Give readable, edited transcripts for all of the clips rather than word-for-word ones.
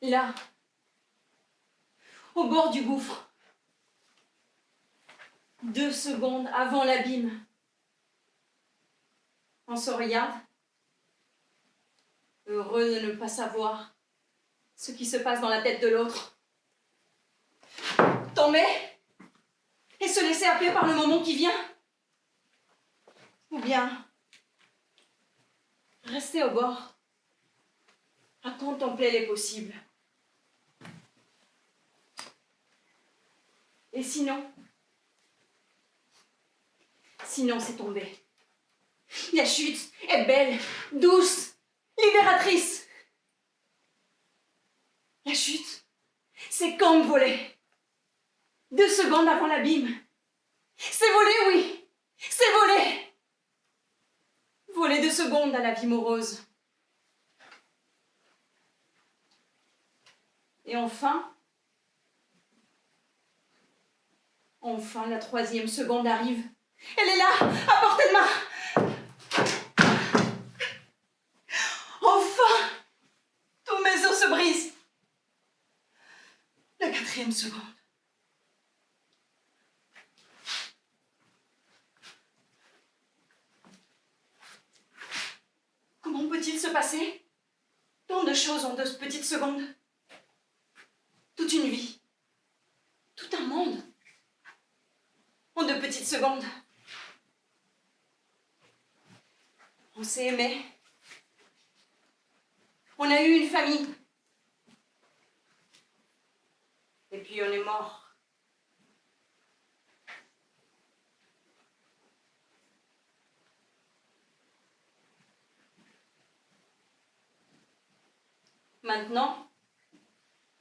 Là, au bord du gouffre, 2 secondes avant l'abîme, on se regarde, heureux de ne pas savoir ce qui se passe dans la tête de l'autre. Tomber et se laisser happer par le moment qui vient, ou bien rester au bord à contempler les possibles. Et sinon c'est tomber. La chute est belle, douce, libératrice. La chute, c'est comme voler. 2 secondes avant l'abîme. C'est voler, oui, c'est voler. Voler 2 secondes à la vie morose. Et enfin, la 3e seconde arrive. Elle est là, à portée de main. Enfin, tous mes os se brisent. La 4e seconde. Comment peut-il se passer tant de choses en 2 petites secondes? Toute une vie, tout un monde, en 2 petites secondes. On s'est aimé. On a eu une famille. Et puis on est mort. Maintenant,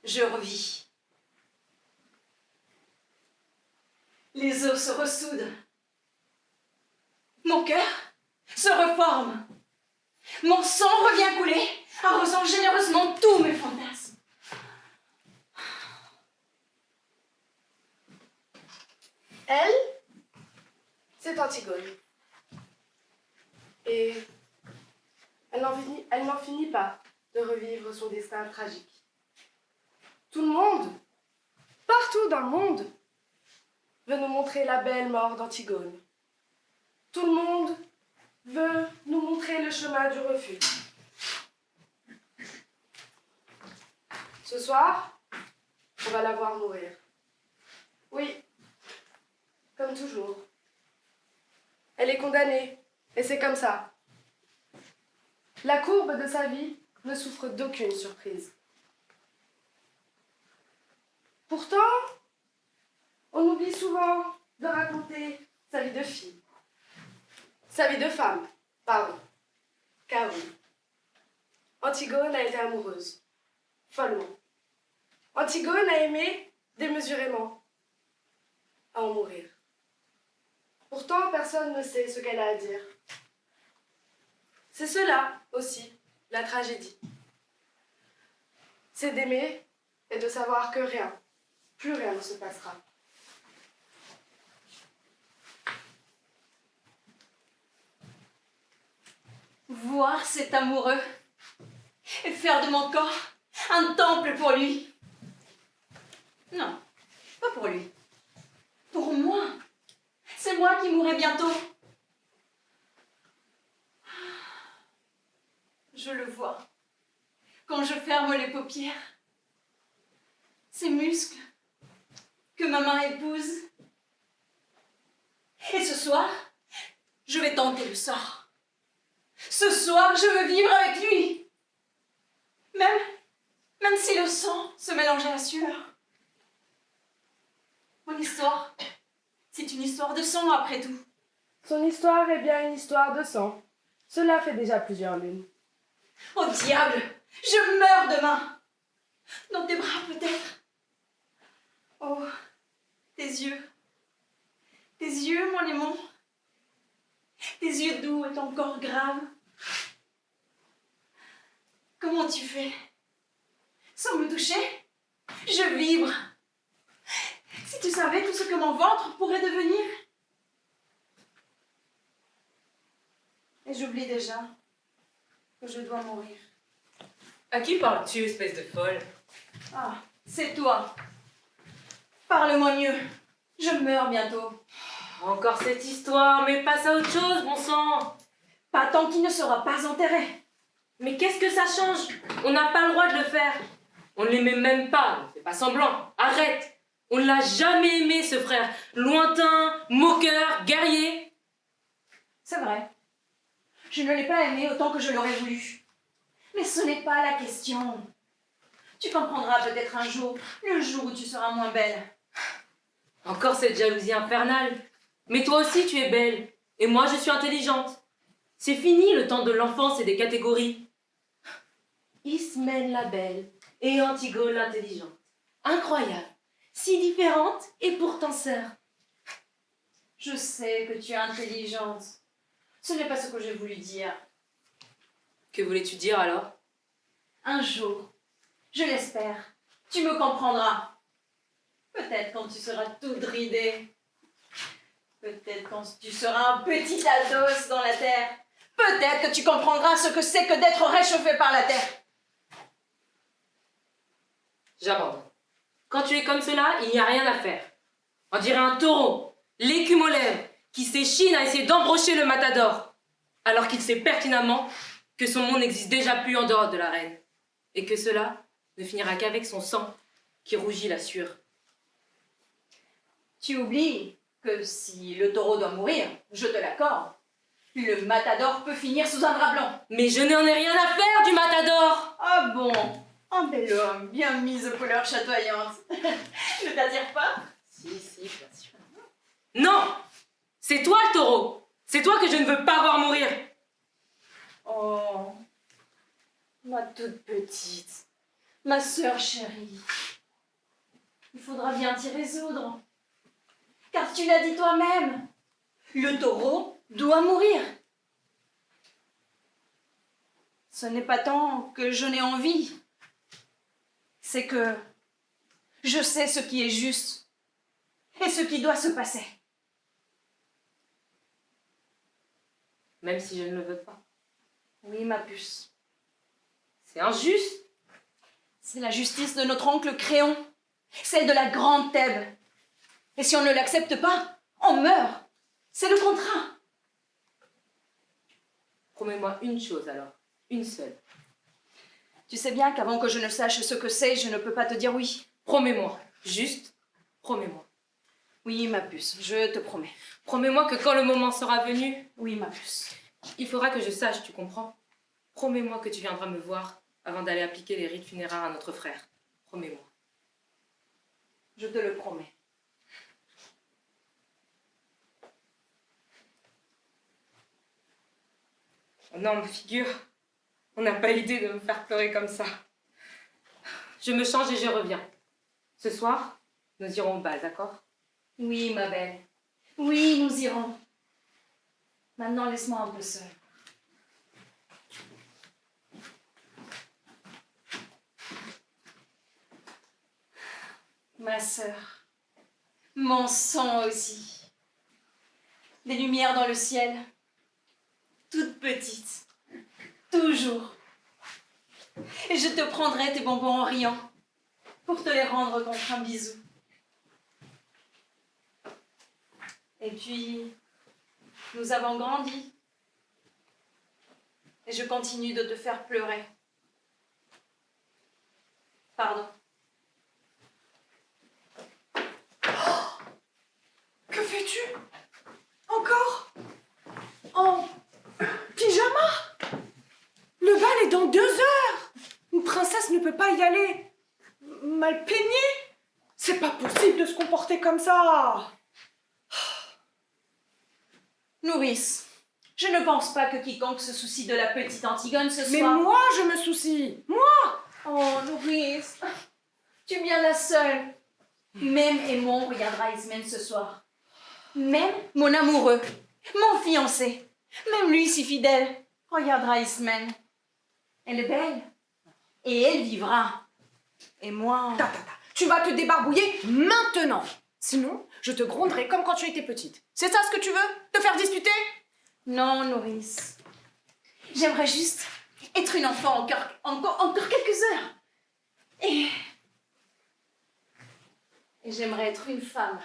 je revis. Les os se ressoudent. Mon cœur se reforme. Mon sang revient couler, arrosant généreusement tous mes fantasmes. Elle, c'est Antigone. Et elle n'en finit pas de revivre son destin tragique. Tout le monde, partout dans le monde, veut nous montrer la belle mort d'Antigone. Tout le monde veut nous montrer le chemin du refuge. Ce soir, on va la voir mourir. Oui, comme toujours. Elle est condamnée Et c'est comme ça. La courbe de sa vie ne souffre d'aucune surprise. Pourtant, on oublie souvent de raconter sa vie de fille. Sa vie de femme, pardon. Car oui, Antigone a été amoureuse, follement. Antigone a aimé démesurément, à en mourir. Pourtant, personne ne sait ce qu'elle a à dire. C'est cela aussi, la tragédie. C'est d'aimer et de savoir que rien, plus rien ne se passera. Voir cet amoureux et faire de mon corps un temple pour lui. Non, pas pour lui. Pour moi. C'est moi qui mourrai bientôt. Je le vois quand je ferme les paupières. Ces muscles que ma main épouse. Et ce soir, je vais tenter le sort. Ce soir, je veux vivre avec lui. Même si le sang se mélange à la sueur. Mon histoire, c'est une histoire de sang après tout. Son histoire est bien une histoire de sang. Cela fait déjà plusieurs lunes. Oh diable, je meurs demain. Dans tes bras peut-être. Oh, tes yeux, mon aimant. Tes yeux doux et ton corps grave. Comment tu fais? Sans me toucher? Je vibre. Si tu savais tout ce que mon ventre pourrait devenir. Et j'oublie déjà que je dois mourir. À qui parles-tu, espèce de folle? Ah, c'est toi. Parle-moi mieux. Je meurs bientôt. Encore cette histoire, mais passe à autre chose, bon sang! Pas tant qu'il ne sera pas enterré. Mais qu'est-ce que ça change? On n'a pas le droit de le faire. On ne l'aimait même pas, ne fais pas semblant. Arrête! On ne l'a jamais aimé, ce frère. Lointain, moqueur, guerrier. C'est vrai. Je ne l'ai pas aimé autant que je l'aurais voulu. Mais ce n'est pas la question. Tu comprendras peut-être un jour, le jour où tu seras moins belle. Encore cette jalousie infernale. Mais toi aussi, tu es belle. Et moi, je suis intelligente. C'est fini le temps de l'enfance et des catégories. Ismène la belle et Antigone l'intelligente. Incroyable. Si différentes et pourtant sœurs. Je sais que tu es intelligente. Ce n'est pas ce que j'ai voulu dire. Que voulais-tu dire alors? Un jour, je l'espère, tu me comprendras. Peut-être quand tu seras toute ridée. Peut-être quand tu seras un petit ados dans la terre. Peut-être que tu comprendras ce que c'est que d'être réchauffé par la terre. J'abandonne. Quand tu es comme cela, il n'y a rien à faire. On dirait un taureau, l'écume aux lèvres, qui s'échine à essayer d'embrocher le matador, alors qu'il sait pertinemment que son monde n'existe déjà plus en dehors de l'arène, et que cela ne finira qu'avec son sang qui rougit la sueur. Tu oublies que si le taureau doit mourir, je te l'accorde, le matador peut finir sous un drap blanc. Mais je n'en ai rien à faire du matador! Ah bon, un bel homme, bien mis aux couleurs chatoyantes. Ne t'attire pas? Si, bien sûr. Non! C'est toi le taureau! C'est toi que je ne veux pas voir mourir! Oh, ma toute petite, ma sœur chérie. Il faudra bien t'y résoudre. Car tu l'as dit toi-même, le taureau doit mourir. Ce n'est pas tant que je n'ai envie, c'est que je sais ce qui est juste et ce qui doit se passer. Même si je ne le veux pas. Oui, ma puce. C'est injuste. C'est la justice de notre oncle Créon, celle de la grande Thèbes. Et si on ne l'accepte pas, on meurt. C'est le contrat. Promets-moi une chose alors, une seule. Tu sais bien qu'avant que je ne sache ce que c'est, je ne peux pas te dire oui. Promets-moi, juste, promets-moi. Oui, ma puce, je te promets. Promets-moi que quand le moment sera venu, Oui, ma puce. Il faudra que je sache, tu comprends? Promets-moi que tu viendras me voir avant d'aller appliquer les rites funéraires à notre frère. Promets-moi. Je te le promets. Oh non, ma figure, on n'a pas idée de me faire pleurer comme ça. Je me change et je reviens. Ce soir, nous irons au bal, d'accord? Oui, ma belle. Oui, nous irons. Maintenant, laisse-moi un peu seule. Ma sœur, mon sang aussi. Des lumières dans le ciel, toutes petites, toujours. Et je te prendrai tes bonbons en riant pour te les rendre contre un bisou. Et puis, nous avons grandi. Et je continue de te faire pleurer. Pardon. Que fais-tu? Encore? En pyjama? Le bal est dans 2 heures. Une princesse ne peut pas y aller. Mal peignée? C'est pas possible de se comporter comme ça. Nourrice, je ne pense pas que quiconque se soucie de la petite Antigone ce soir. Mais moi, je me soucie. Oh, Nourrice, tu es bien la seule. Même Aimon regardera Ismène ce soir. Même mon amoureux, mon fiancé, même lui si fidèle, regardera Ismène. Elle est belle et elle vivra. Et moi... Tu vas te débarbouiller maintenant. Sinon, je te gronderai comme quand tu étais petite. C'est ça ce que tu veux? Te faire disputer? Non, Nourrice. J'aimerais juste être une enfant encore quelques heures. Et j'aimerais être une femme.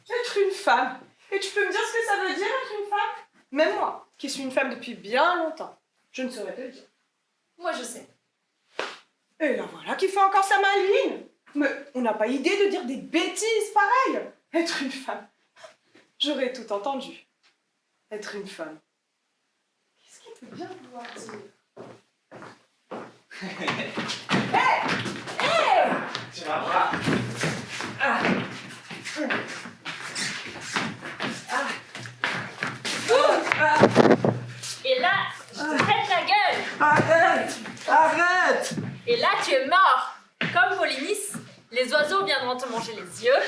Être une femme. Et tu peux me dire ce que ça veut dire être une femme? Même moi, qui suis une femme depuis bien longtemps, je ne saurais te le dire. Moi, je sais. Et la voilà qui fait encore sa maline. Mais on n'a pas idée de dire des bêtises pareilles. Être une femme. J'aurais tout entendu. Être une femme. Qu'est-ce qu'il peut bien vouloir dire? Tu vas voir. Et là, je te pète la gueule. Arrête! Arrête! Et là, tu es mort. Comme Polynice, les oiseaux viendront te manger les yeux,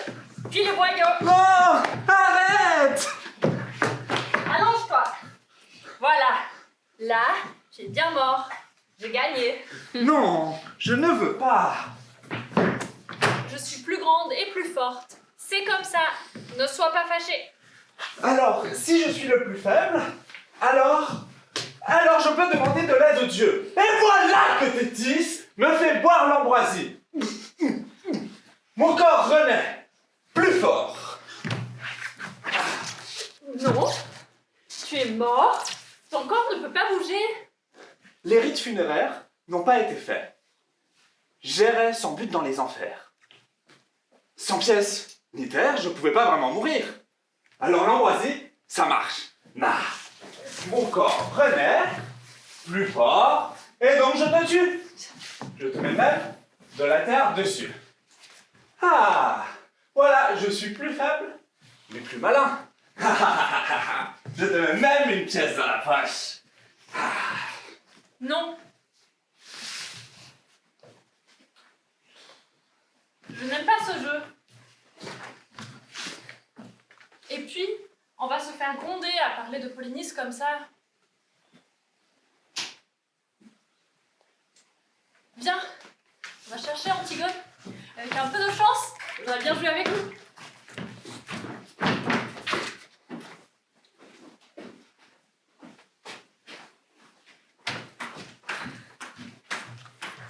puis les boyaux. Non! Arrête! Allonge-toi. Voilà. Là, tu es bien mort. J'ai gagné. Non, je ne veux pas. Je suis plus grande et plus forte. C'est comme ça. Ne sois pas fâché. Alors, si je suis le plus faible, alors je peux demander de l'aide de Dieu. Et voilà que Tétis me fait boire l'ambroisie. Mon corps renaît, plus fort. Non. Tu es mort. Ton corps ne peut pas bouger. Les rites funéraires n'ont pas été faits. J'errais sans but dans les enfers. Sans pièce ni terre, je ne pouvais pas vraiment mourir. Alors l'ambroisie, ça marche. Nah. Mon corps renaît, plus fort, et donc je te tue. Je te mets même de la terre dessus. Ah, voilà, je suis plus faible, mais plus malin. Je te mets même une pièce dans la poche. Non. Je n'aime pas ce jeu. Et puis, on va se faire gronder à parler de Polynice comme ça. Viens, on va chercher Antigone. Avec un peu de chance, on va bien jouer avec nous.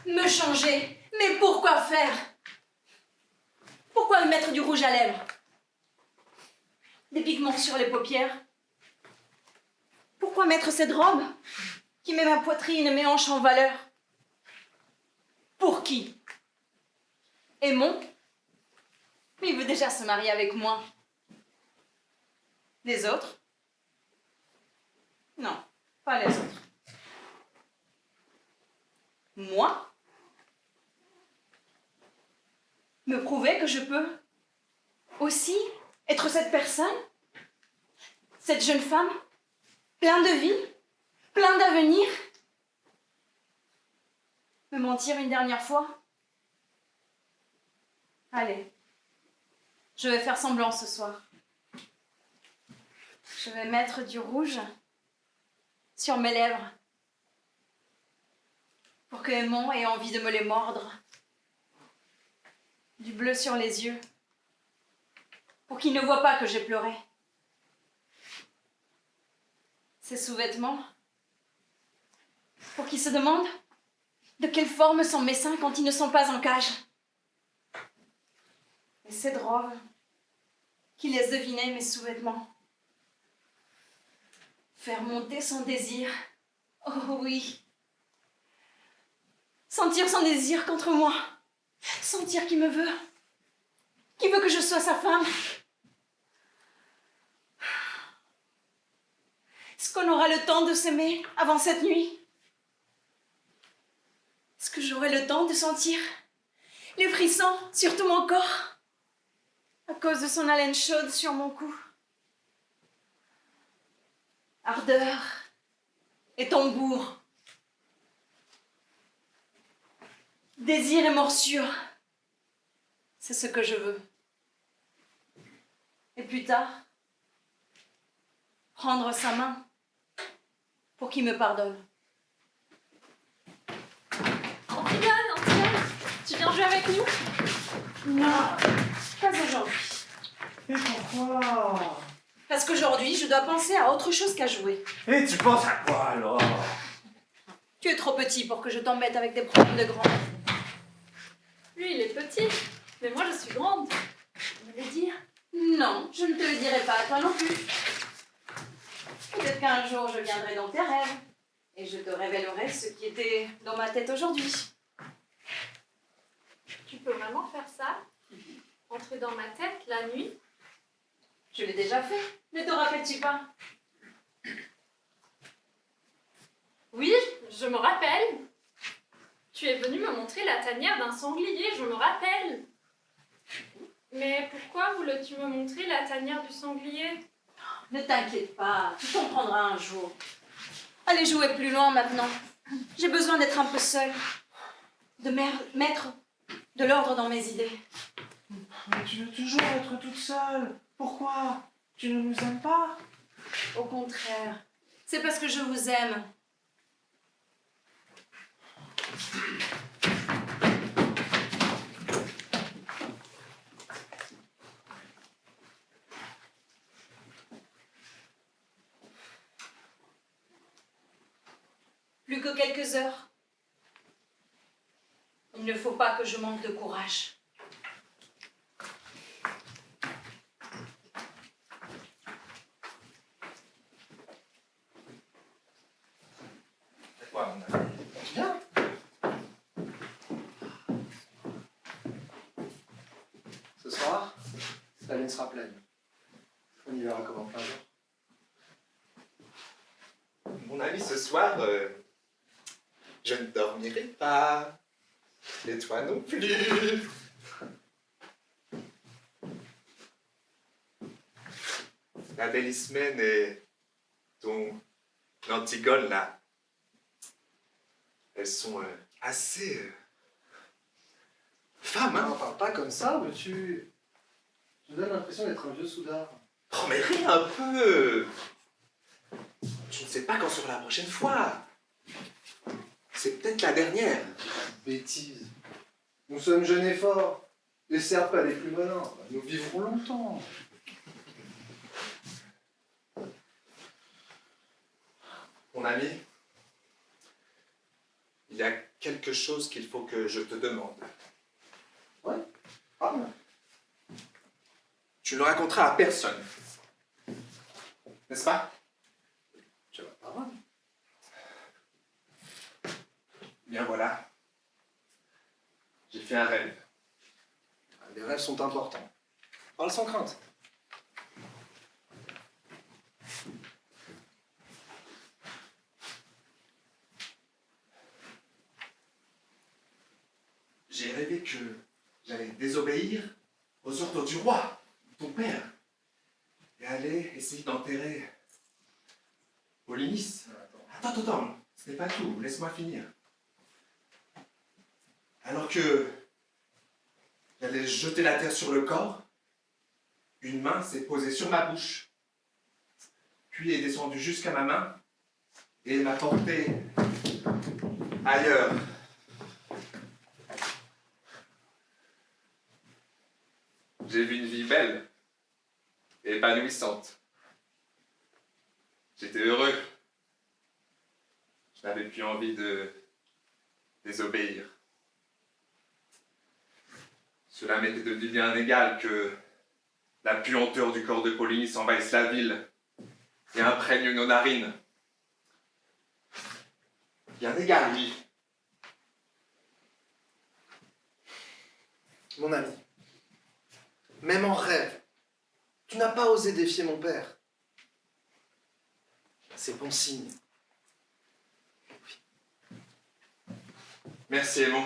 Me changer? Mais pourquoi faire? Pourquoi me mettre du rouge à lèvres? Des pigments sur les paupières? Pourquoi mettre cette robe qui met ma poitrine et mes hanches en valeur? Pour qui? Aimon? Mais il veut déjà se marier avec moi. Les autres? Non, pas les autres. Moi, me prouver que je peux aussi être cette personne, cette jeune femme, plein de vie, plein d'avenir. Me mentir une dernière fois? Allez, je vais faire semblant ce soir. Je vais mettre du rouge sur mes lèvres pour que Aimon ait envie de me les mordre. Du bleu sur les yeux pour qu'il ne voit pas que j'ai pleuré. Ses sous-vêtements pour qu'il se demande de quelle forme sont mes seins quand ils ne sont pas en cage. Et cette robe qui laisse deviner mes sous-vêtements. Faire monter son désir. Oh oui. Sentir son désir contre moi. Sentir qu'il me veut. Qu'il veut que je sois sa femme. Est-ce qu'on aura le temps de s'aimer avant cette nuit? Est-ce que j'aurai le temps de sentir les frissons sur tout mon corps à cause de son haleine chaude sur mon cou? Ardeur et tambour. Désir et morsure. C'est ce que je veux. Et plus tard, prendre sa main pour qu'il me pardonne. Antigone, tu viens jouer avec nous? Non, pas aujourd'hui. Mais pourquoi? Parce qu'aujourd'hui, je dois penser à autre chose qu'à jouer. Et tu penses à quoi alors? Tu es trop petit pour que je t'embête avec des problèmes de grande. Lui, il est petit, mais moi, je suis grande. Tu me le dire? Non, je ne te le dirai pas à toi non plus. Peut-être qu'un jour, je viendrai dans tes rêves et je te révélerai ce qui était dans ma tête aujourd'hui. Tu peux vraiment faire ça? Entrer dans ma tête la nuit? Je l'ai déjà fait. Ne te rappelles-tu pas? Oui, je me rappelle. Tu es venu me montrer la tanière d'un sanglier, je me rappelle. Mais pourquoi voulais-tu me montrer la tanière du sanglier? Ne t'inquiète pas, tu comprendras un jour. Allez jouer plus loin maintenant. J'ai besoin d'être un peu seule. De mettre de l'ordre dans mes idées. Mais tu veux toujours être toute seule. Pourquoi? Tu ne nous aimes pas? Au contraire, c'est parce que je vous aime. Plus que quelques heures. Il ne faut pas que je manque de courage. C'est quoi, mon ami? Viens. Ce soir, la lune sera pleine. On y verra comment plein jour. Mon ami, ce soir, je ne dormirai pas. Et toi non plus. La belle Ismène et ton Antigone, là, elles sont assez femmes, hein. Non, parle pas comme ça, mais tu me donnes l'impression d'être un vieux soudard. Oh, mais ris un peu. Je ne sais pas quand sera la prochaine fois. C'est peut-être la dernière. Bêtise. Nous sommes jeunes et forts. Les serpes, les plus malins. Nous vivrons longtemps. Mon ami, il y a quelque chose qu'il faut que je te demande. Ouais. Ah, Tu ne le raconteras à personne. N'est-ce pas? tu vas pas mal. Bien voilà. J'ai fait un rêve. Les rêves sont importants. Parle sans crainte. j'ai rêvé que j'allais désobéir aux ordres du roi, ton père, et aller essayer d'enterrer Polynice. Attends, ce n'est pas tout, laisse-moi finir. Alors que j'allais jeter la terre sur le corps, une main s'est posée sur ma bouche, puis est descendue jusqu'à ma main et m'a porté ailleurs. J'ai vu une vie belle et épanouissante. J'étais heureux. Je n'avais plus envie de désobéir. Cela m'était devenu bien égal que la puanteur du corps de Polynice envahisse la ville et imprègne nos narines. Bien égal, oui. Mon ami, même en rêve, tu n'as pas osé défier mon père. C'est bon signe. Merci, Aimon.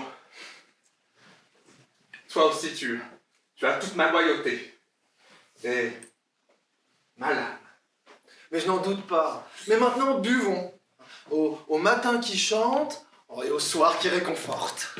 Toi aussi, tu as toute ma loyauté. Et ma lame. Mais je n'en doute pas. Mais maintenant, buvons. Au matin qui chante et au soir qui réconforte.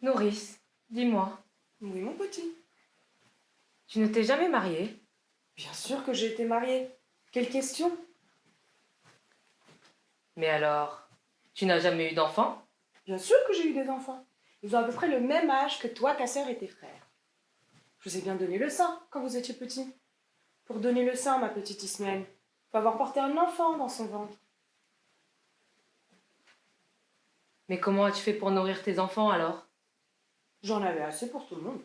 Nourrice, dis-moi, Oui, mon petit. tu ne t'es jamais mariée? Bien sûr que j'ai été mariée. Quelle question? Mais alors, tu n'as jamais eu d'enfant? Bien sûr que j'ai eu des enfants. Ils ont à peu près le même âge que toi, ta sœur et tes frères. Je vous ai bien donné le sein quand vous étiez petit. Pour donner le sein, ma petite Ismaël, faut avoir porté un enfant dans son ventre. Mais comment as-tu fait pour nourrir tes enfants alors? J'en avais assez pour tout le monde.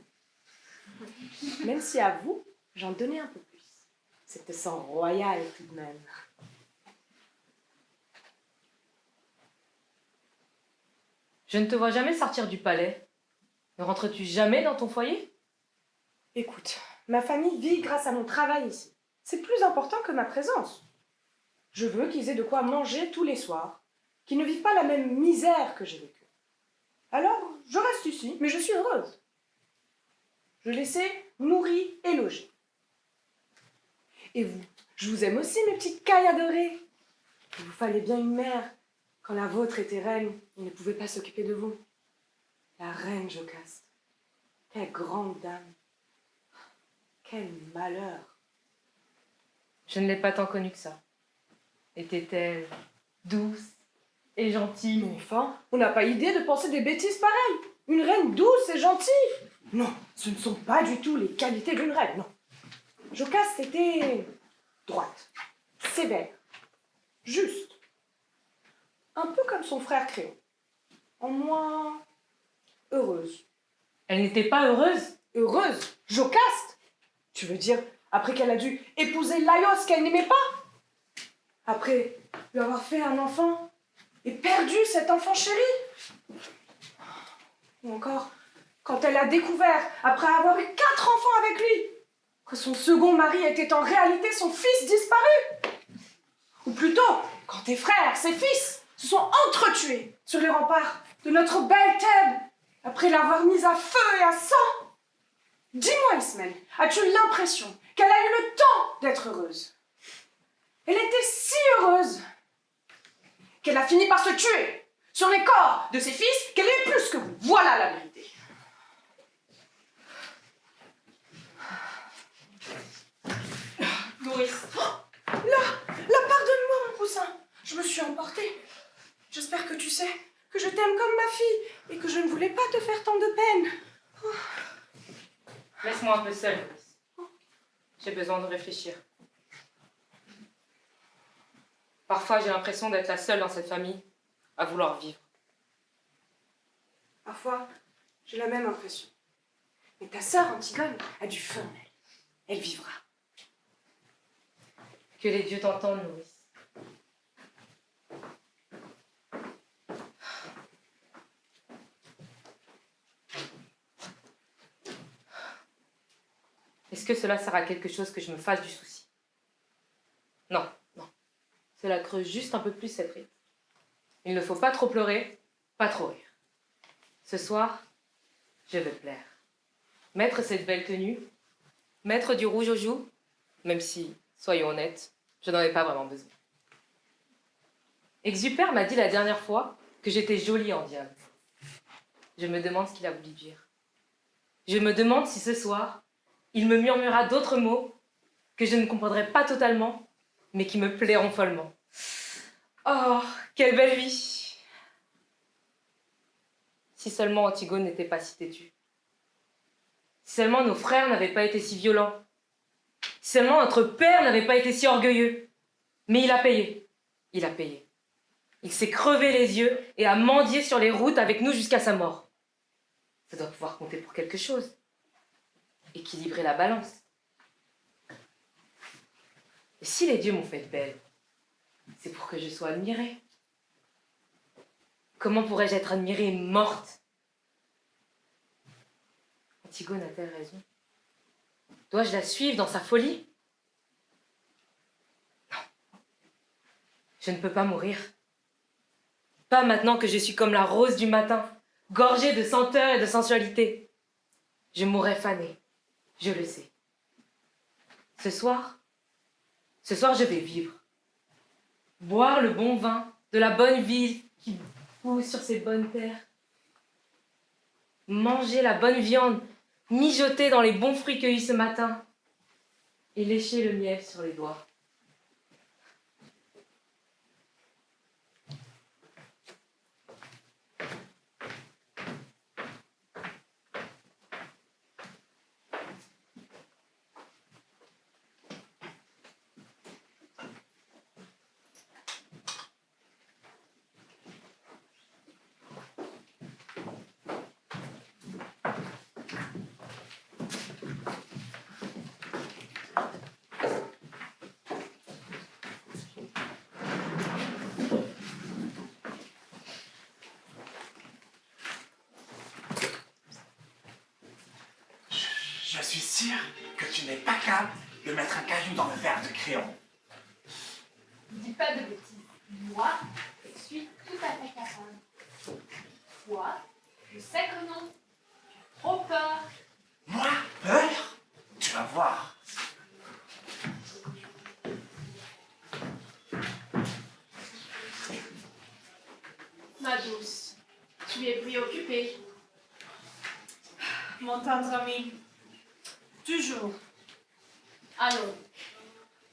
Même si à vous, j'en donnais un peu plus. C'était sang royal tout de même. Je ne te vois jamais sortir du palais. Ne rentres-tu jamais dans ton foyer? Écoute, ma famille vit grâce à mon travail ici. C'est plus important que ma présence. Je veux qu'ils aient de quoi manger tous les soirs, qu'ils ne vivent pas la même misère que j'ai vécue. Alors, je reste ici, mais je suis heureuse. Je les ai nourris et logés. Et vous, je vous aime aussi, mes petites cailles adorées. Il vous fallait bien une mère quand la vôtre était reine et ne pouvait pas s'occuper de vous. La reine Jocaste. Quelle grande dame. Quel malheur. Je ne l'ai pas tant connue que ça. Était-elle douce et gentille? Mais enfin, on n'a pas idée de penser des bêtises pareilles. Une reine douce et gentille. Non, ce ne sont pas du tout les qualités d'une reine, non. Jocaste était droite, sévère, juste. Un peu comme son frère Créon. En moins heureuse. Elle n'était pas heureuse? Heureuse? Jocaste? Tu veux dire, après qu'elle a dû épouser Laios qu'elle n'aimait pas? Après lui avoir fait un enfant et perdu cet enfant chéri? Ou encore, quand elle a découvert, après avoir eu 4 enfants avec lui, que son second mari était en réalité son fils disparu? Ou plutôt, quand tes frères, ses fils, se sont entretués sur les remparts de notre belle Thèbes, après l'avoir mise à feu et à sang? Dis-moi, Ismaël, as-tu l'impression qu'elle a eu le temps d'être heureuse? Elle était si heureuse qu'elle a fini par se tuer sur les corps de ses fils qu'elle aimait plus que vous. Voilà la vérité. Nourrice. Pardonne-moi, mon poussin. Je me suis emportée. J'espère que tu sais que je t'aime comme ma fille et que je ne voulais pas te faire tant de peine. Laisse-moi un peu seule, Nourrice. J'ai besoin de réfléchir. Parfois, j'ai l'impression d'être la seule dans cette famille à vouloir vivre. Parfois, j'ai la même impression. Mais ta sœur, Antigone, a du feu en elle. Elle vivra. Que les dieux t'entendent, nourrice. Est-ce que cela sert à quelque chose que je me fasse du souci? Non, non. Cela creuse juste un peu plus cette ride. Il ne faut pas trop pleurer, pas trop rire. Ce soir, je vais plaire. Mettre cette belle tenue, mettre du rouge aux joues, même si, soyons honnêtes, je n'en ai pas vraiment besoin. Exupère m'a dit la dernière fois que j'étais jolie en diable. Je me demande ce qu'il a voulu dire. Je me demande si ce soir, il me murmura d'autres mots que je ne comprendrai pas totalement, mais qui me plairont follement. Oh, quelle belle vie! Si seulement Antigone n'était pas si têtue. Si seulement nos frères n'avaient pas été si violents. Si seulement notre père n'avait pas été si orgueilleux. Mais il a payé. Il a payé. Il s'est crevé les yeux et a mendié sur les routes avec nous jusqu'à sa mort. Ça doit pouvoir compter pour quelque chose. Équilibrer la balance. Et si les dieux m'ont fait belle, c'est pour que je sois admirée. Comment pourrais-je être admirée morte? Antigone a-t-elle raison? Dois-je la suivre dans sa folie? Non. Je ne peux pas mourir. Pas maintenant que je suis comme la rose du matin, gorgée de senteur et de sensualité. Je mourrai fanée, je le sais. Ce soir, je vais vivre. Boire le bon vin de la bonne ville qui pousse sur ces bonnes terres. Manger la bonne viande, mijoter dans les bons fruits cueillis ce matin et lécher le miel sur les doigts. Je suis sûr que tu n'es pas capable de mettre un caillou dans le verre de crayon. Dis pas de bêtises. Moi, je suis tout à fait capable. Toi, je sais que non. Tu as trop peur. Moi, peur? Tu vas voir. Ma douce, tu es préoccupée. Mon tendre ami, toujours. Allons,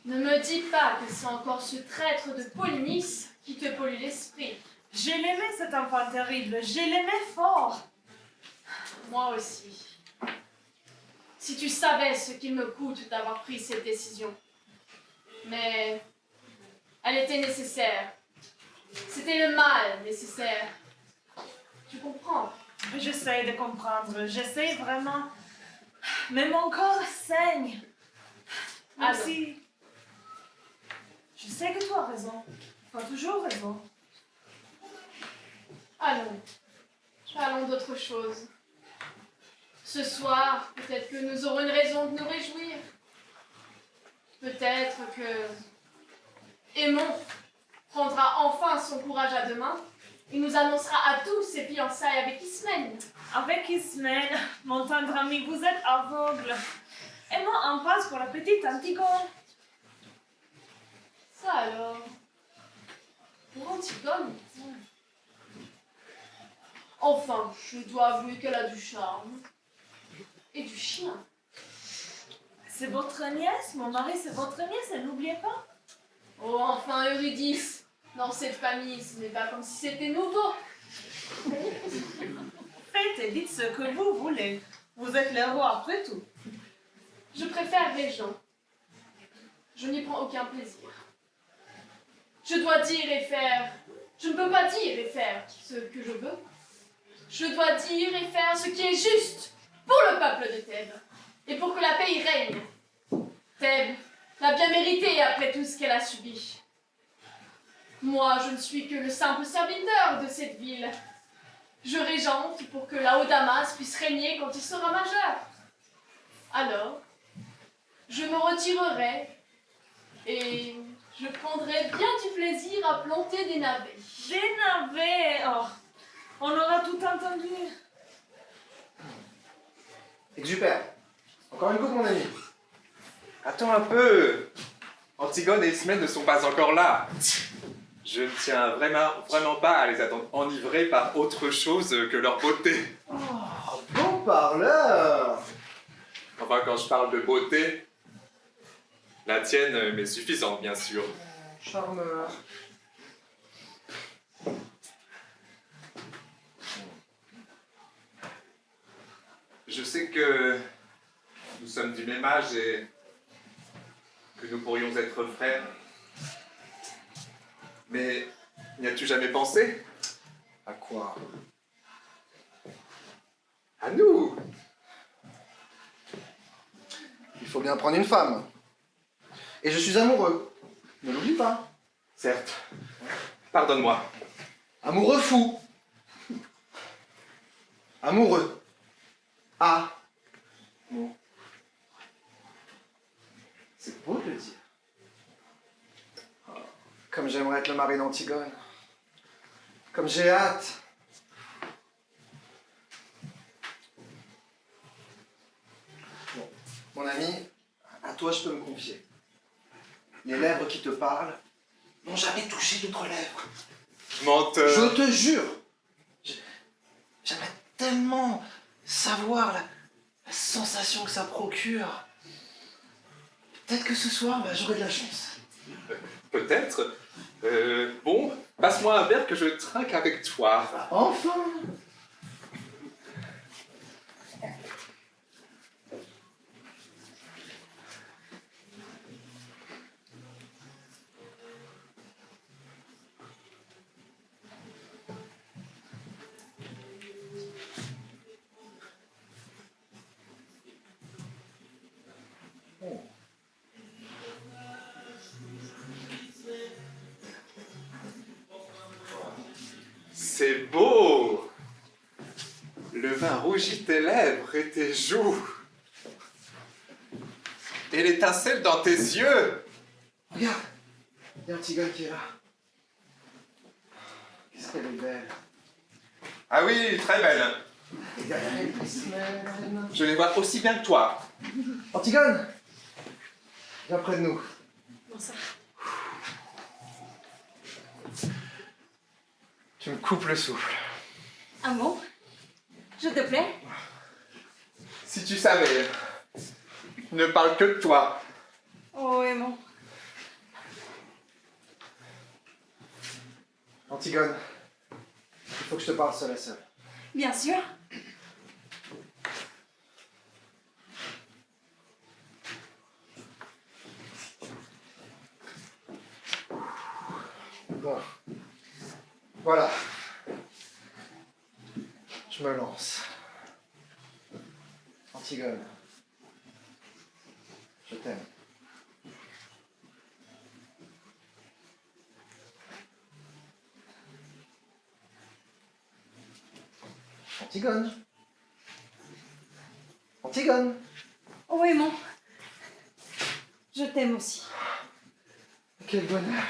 ne me dis pas que c'est encore ce traître de Polynice qui te pollue l'esprit. Je l'aimais cet enfant terrible, je l'aimais fort. Moi aussi. Si tu savais ce qu'il me coûte d'avoir pris cette décision. Mais elle était nécessaire. C'était le mal nécessaire. Tu comprends? J'essaie de comprendre, j'essaie vraiment. Mais mon corps saigne. Même Alors. si je sais que tu as raison. Tu as toujours raison. Allons, parlons d'autre chose. Ce soir, peut-être que nous aurons une raison de nous réjouir. Peut-être que Aimon prendra enfin son courage à deux mains et nous annoncera à tous ses fiançailles avec Ismène. Avec Ismène, mon tendre ami, vous êtes aveugle. Et moi, en passe pour la petite Antigone. Ça alors, pour Antigone. Enfin, je dois avouer qu'elle a du charme. Et du chien. C'est votre nièce, mon mari, c'est votre nièce, et n'oubliez pas. Oh, enfin, Eurydice. Dans cette famille, ce n'est pas comme si c'était nouveau. Faites et dites ce que vous voulez. Vous êtes le roi après tout. Je préfère Régent. Je n'y prends aucun plaisir. Je dois dire et faire. Je ne peux pas dire et faire ce que je veux. Je dois dire et faire ce qui est juste. pour le peuple de Thèbes, et pour que la paix y règne. Thèbes l'a bien mérité après tout ce qu'elle a subi. Moi, je ne suis que le simple serviteur de cette ville. Je régente pour que Laodamas puisse régner quand il sera majeur. Alors, je me retirerai et je prendrai bien du plaisir à planter des navets. Des navets. Oh, on aura tout entendu. Exupère. Encore une coupe, mon ami. Attends un peu. Antigone et Ismène ne sont pas encore là. Je ne tiens vraiment pas à les attendre enivrés par autre chose que leur beauté. Oh, bon parleur. Enfin, quand je parle de beauté, la tienne m'est suffisante, bien sûr. Charmeur. Je sais que nous sommes du même âge et que nous pourrions être frères. Mais n'y as-tu jamais pensé? À quoi? À nous! Il faut bien prendre une femme. Et je suis amoureux. Ne l'oublie pas. Certes. Pardonne-moi. Amoureux fou. Amoureux. Ah. Bon. C'est beau de le dire. Comme j'aimerais être le mari d'Antigone. Comme j'ai hâte. Bon, mon ami, à toi je peux me confier. Les lèvres qui te parlent n'ont jamais touché d'autres lèvres. Menteur. Je te jure. J'aimerais tellement savoir la sensation que ça procure. Peut-être que ce soir, j'aurai de la chance. Peut-être. Bon, passe-moi un verre que je trinque avec toi. Enfin! C'est beau! Le vin rougit tes lèvres et tes joues. Et l'étincelle dans tes yeux. Regarde, il y a Antigone qui est là. Qu'est-ce qu'elle est belle. Ah oui, très belle. Et derrière elle, Ismène. Je les vois aussi bien que toi. Antigone, viens près de nous. Bonsoir. Tu me coupes le souffle. Un mot? Je te plais? Si tu savais, je ne parle que de toi. Oh, aimant. Antigone, il faut que je te parle seul à seul. Bien sûr. Bon. Voilà. Je me lance. Antigone. Je t'aime. Antigone. Antigone. Oh, aimant. Je t'aime aussi. Quel bonheur.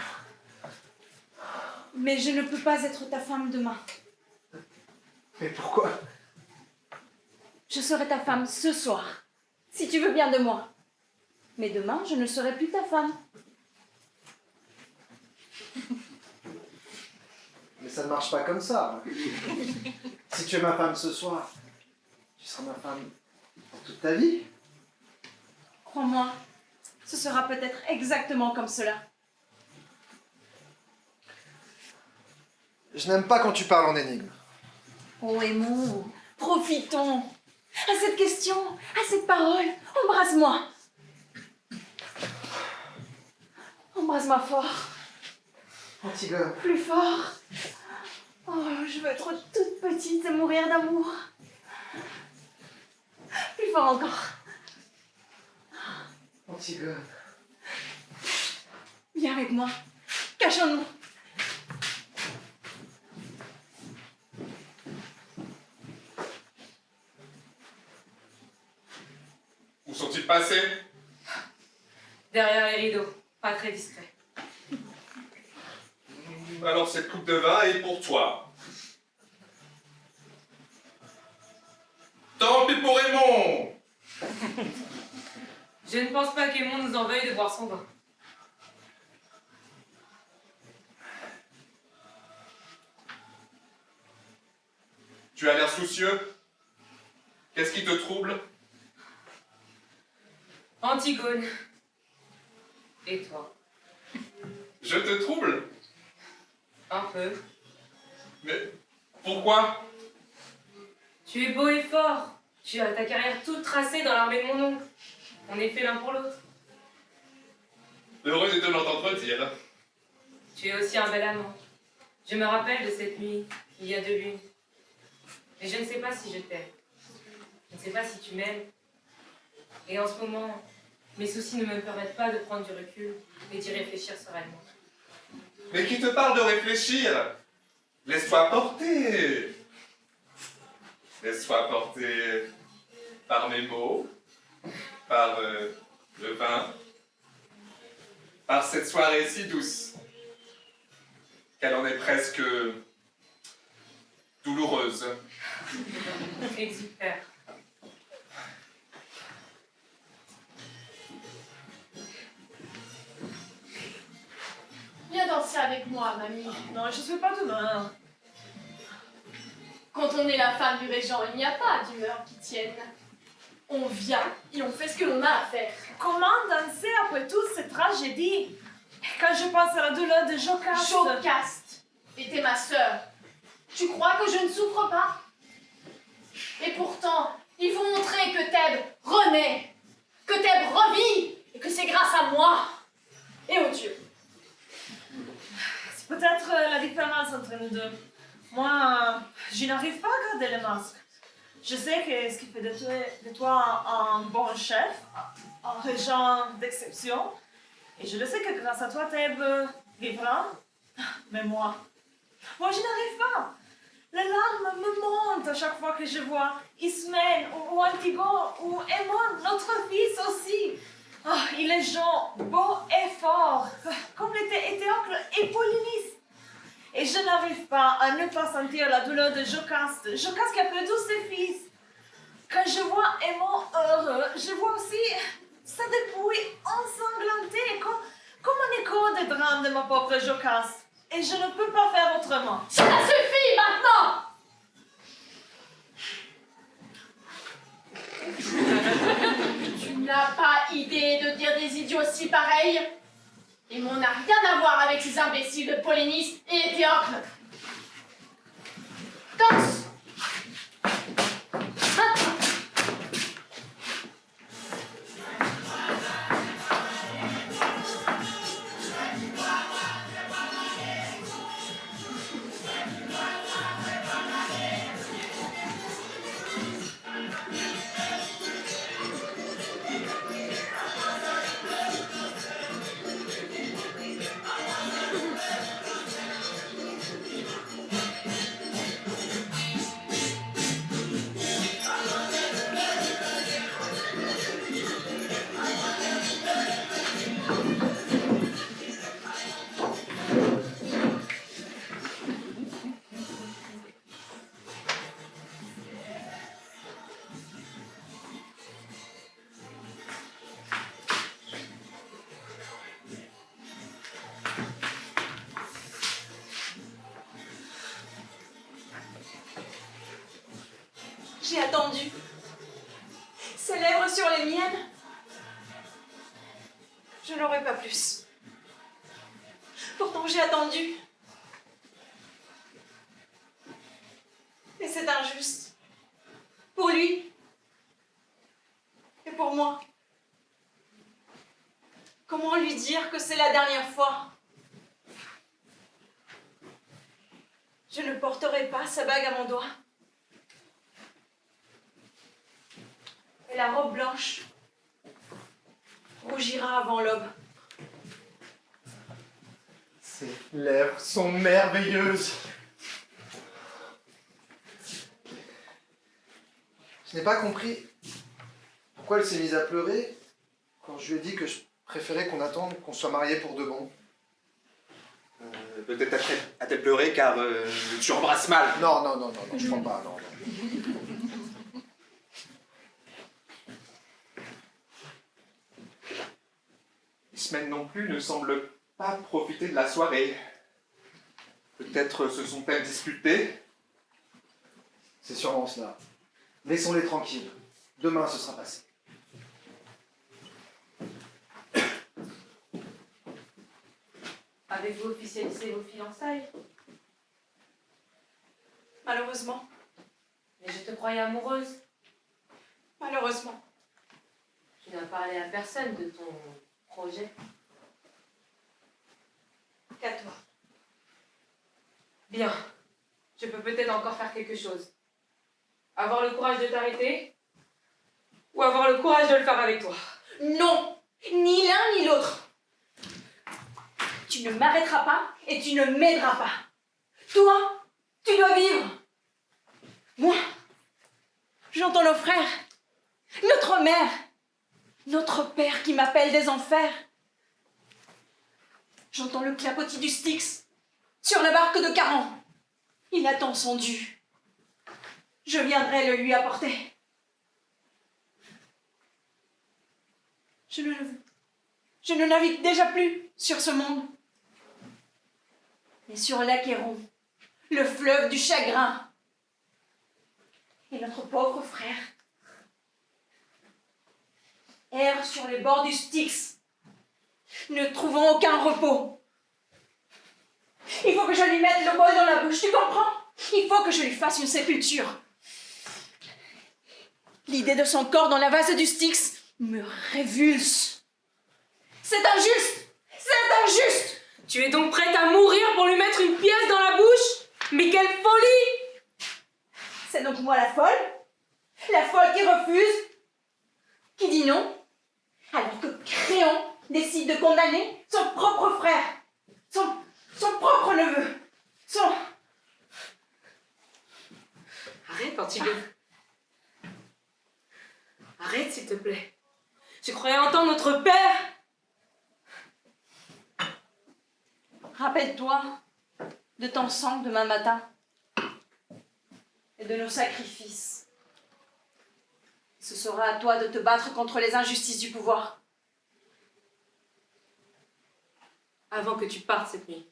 Mais je ne peux pas être ta femme demain. Mais pourquoi? Je serai ta femme ce soir, si tu veux bien de moi. Mais demain, je ne serai plus ta femme. Mais ça ne marche pas comme ça. Si tu es ma femme ce soir, tu seras ma femme pour toute ta vie. Crois-moi, ce sera peut-être exactement comme cela. Je n'aime pas quand tu parles en énigme. Oh, aimons, profitons. À cette question, à cette parole, embrasse-moi. Embrasse-moi fort, Antigone. plus fort. Oh, je veux être toute petite et mourir d'amour. fort encore. Antigone. Viens avec moi. Cachons-nous. Où sont-ils passés? Derrière les rideaux, pas très discret. Alors cette coupe de vin est pour toi. Tant pis pour Raymond! Je ne pense pas qu'Aimon nous en veuille de boire son vin. Tu as l'air soucieux. Qu'est-ce qui te trouble? Antigone. Et toi? Je te trouble? Un peu. Mais pourquoi? Tu es beau et fort. Tu as ta carrière toute tracée dans l'armée de mon oncle. On est fait l'un pour l'autre. Heureux de te l'entendre dire. Tu es aussi un bel amant. Je me rappelle de cette nuit, il y a 2 lunes. Mais je ne sais pas si je t'aime. Je ne sais pas si tu m'aimes. Et en ce moment, mes soucis ne me permettent pas de prendre du recul et d'y réfléchir sereinement. Mais qui te parle de réfléchir? Laisse-toi porter. Laisse-toi porter par mes mots, par le vin, par cette soirée si douce qu'elle en est presque douloureuse. Exupère. Viens danser avec moi, mamie. Non, je suis pas d'humeur. Quand on est la femme du régent, il n'y a pas d'humeur qui tienne. On vient et on fait ce que l'on a à faire. Comment danser après toute cette tragédie? Quand je pense à la douleur de Jocaste. Jocaste était ma sœur. Tu crois que je ne souffre pas? Et pourtant, il faut montrer que Thèbes renaît, que Thèbes revit, et que c'est grâce à moi et aux dieux. C'est peut-être la différence entre nous deux. Moi, je n'arrive pas à garder le masque. Je sais que ce qui fait de toi un bon chef, un régent d'exception, et je le sais que grâce à toi, Thèbes vivra. Mais moi, je n'arrive pas. Les larmes me montent à chaque fois que je vois Ismène ou Antigone ou Aimon, notre fils aussi. Ah, il est jeune, beau et fort, comme l'étaient Éthéocle et Polynice. Et je n'arrive pas à ne pas sentir la douleur de Jocaste. Jocaste qui a perdu ses fils. Quand je vois Aimon heureux, je vois aussi sa dépouille ensanglantée comme un écho des drames de ma pauvre Jocaste. Et je ne peux pas faire autrement. Cela suffit maintenant! Tu n'as pas idée de dire des idiots si pareils? Et mon n'a rien à voir avec ces imbéciles de Polynice et Éthéocle. Danse! Maintenant! J'ai attendu. Ses lèvres sur les miennes. Je n'aurais pas plus. Pourtant, j'ai attendu. Et c'est injuste. Pour lui. Et pour moi. Comment lui dire que c'est la dernière fois? Je ne porterai pas sa bague à mon doigt. Et la robe blanche rougira avant l'aube. Ses lèvres sont merveilleuses. Je n'ai pas compris pourquoi elle s'est mise à pleurer quand je lui ai dit que je préférais qu'on attende qu'on soit mariés pour de bon. Peut-être a-t-elle pleuré car tu embrasses mal. Non, je crois pas, non. Ismène non plus ne semble pas profiter de la soirée. Peut-être se sont-elles disputées. C'est sûrement cela. Laissons-les tranquilles. Demain, ce sera passé. Avez-vous officialisé vos fiançailles? Malheureusement. Mais je te croyais amoureuse. Malheureusement. Tu n'as parlé à personne de ton projet. Qu'à toi. Bien. Je peux peut-être encore faire quelque chose. Avoir le courage de t'arrêter ou avoir le courage de le faire avec toi. Non, ni l'un ni l'autre. Tu ne m'arrêteras pas et tu ne m'aideras pas. Toi, tu dois vivre. Moi, j'entends nos frères, notre mère, notre père qui m'appelle des enfers. J'entends le clapotis du Styx sur la barque de Charon. Il attend son dû. Je viendrai le lui apporter. Je ne navigue déjà plus sur ce monde, mais sur l'Achéron, le fleuve du chagrin. Et notre pauvre frère erre sur les bords du Styx, ne trouvant aucun repos. Il faut que je lui mette le bol dans la bouche, tu comprends? Il faut que je lui fasse une sépulture. L'idée de son corps dans la vase du Styx me révulse. C'est injuste! C'est injuste! Tu es donc prête à mourir pour lui mettre une pièce dans la bouche? Mais quelle folie! C'est donc moi la folle? La folle qui refuse? Qui dit non? Alors que Créon décide de condamner son propre frère, son propre neveu, son... Arrête, Antigone. Arrête, s'il te plaît. Je croyais entendre notre père. Rappelle-toi de ton sang demain matin et de nos sacrifices. Ce sera à toi de te battre contre les injustices du pouvoir. Avant que tu partes cette nuit,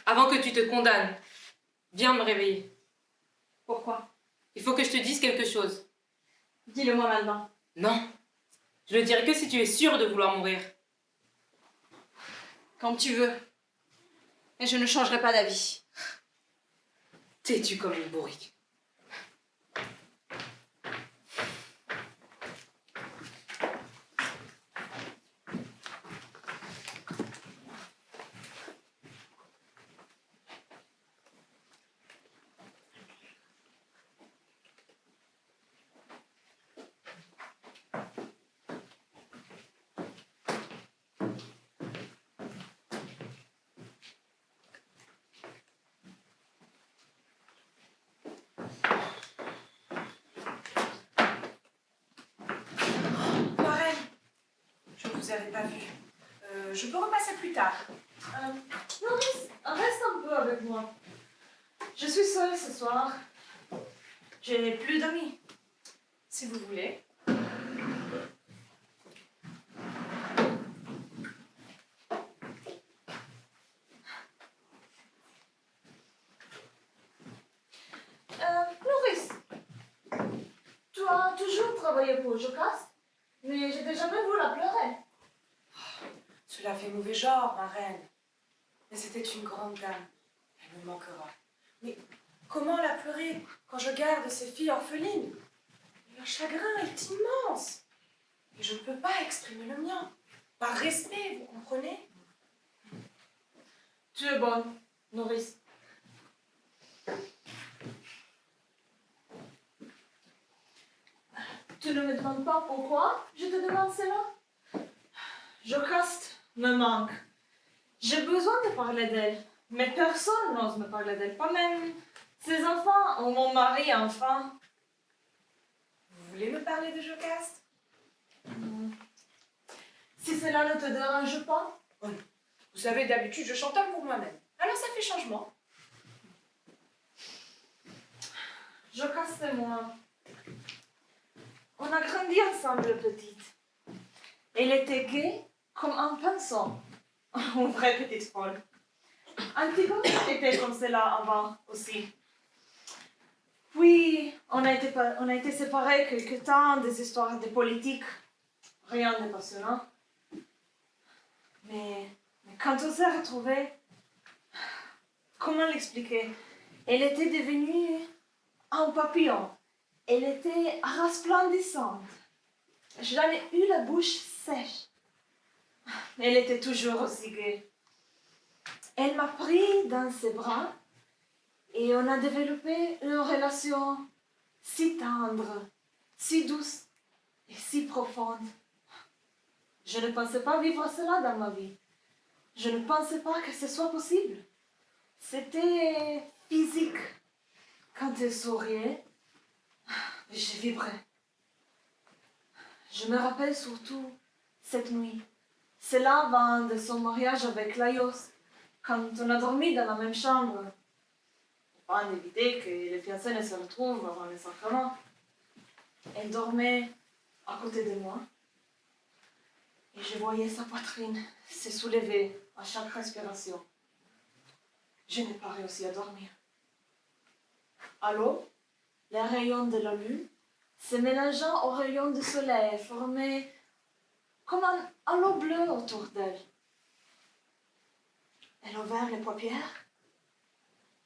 avant que tu te condamnes, viens me réveiller. Pourquoi? Il faut que je te dise quelque chose. Dis-le-moi maintenant. Non, je le dirai que si tu es sûre de vouloir mourir. Comme tu veux. Et je ne changerai pas d'avis. Têtu comme une bourrique. Vous n'avez pas vu. Je peux repasser plus tard. Maurice, reste un peu avec moi. Je suis seule ce soir. Je n'ai plus d'amis. Si vous voulez. Maurice, tu as toujours travaillé pour Jocaste, mais je n'ai jamais vu la pleurer. Cela fait mauvais genre, ma reine. Mais c'était une grande dame. Elle me manquera. Mais comment la pleurer quand je garde ces filles orphelines? Leur chagrin est immense. Et je ne peux pas exprimer le mien. Par respect, vous comprenez? Tu es bonne, Maurice. Tu ne me demandes pas pourquoi je te demande cela? Jocaste me manque. J'ai besoin de parler d'elle, mais personne n'ose me parler d'elle, pas même ses enfants ou mon mari enfin. Vous voulez me parler de Jocaste? Si cela ne te dérange pas. Vous savez, d'habitude, je chante pour moi-même. Alors ça fait changement. Jocaste et moi, on a grandi ensemble petite. Elle était gaie comme un pinceau. Une vraie petite folle. Antigone était comme cela avant aussi. Puis, on a été séparés quelque temps des histoires de politique. Rien de passionnant. Mais quand on s'est retrouvés, comment l'expliquer? Elle était devenue un papillon. Elle était resplendissante. J'en ai eu la bouche sèche. Elle était toujours aussi gaie. Elle m'a pris dans ses bras et on a développé une relation si tendre, si douce et si profonde. Je ne pensais pas vivre cela dans ma vie. Je ne pensais pas que ce soit possible. C'était physique. Quand elle souriait, je vibrais. Je me rappelle surtout cette nuit. Cela avant de son mariage avec Laios, quand on a dormi dans la même chambre. Afin d'éviter que les fiancés ne se retrouvent avant le sacrement. Elle dormait à côté de moi. Et je voyais sa poitrine se soulever à chaque respiration. Je n'ai pas réussi à dormir. À l'eau, les rayons de la lune, se mélangeant aux rayons du soleil, formaient comme un halo bleu autour d'elle. Elle a ouvert les paupières,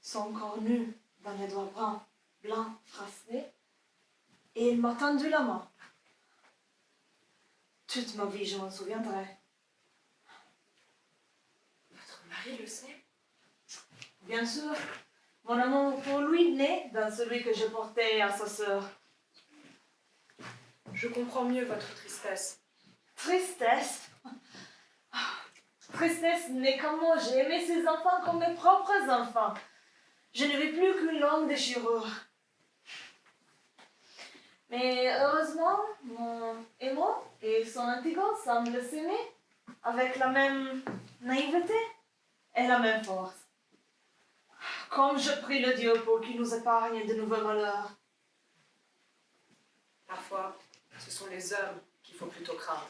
son corps nu dans les doigts bruns, blancs, froissés, et il m'a tendu la main. Toute ma vie, je m'en souviendrai. Votre mari le sait? Bien sûr, mon amour pour lui naît dans celui que je portais à sa sœur. Je comprends mieux votre tristesse. Tristesse. Tristesse n'est qu'un mot. J'ai aimé ces enfants comme mes propres enfants. Je ne vis plus qu'une longue déchirure. Mais heureusement, mon Émo et son Antigone semblent s'aimer avec la même naïveté et la même force. Comme je prie le Dieu pour qu'il nous épargne de nouveaux malheurs. Parfois, ce sont les hommes qu'il faut plutôt craindre.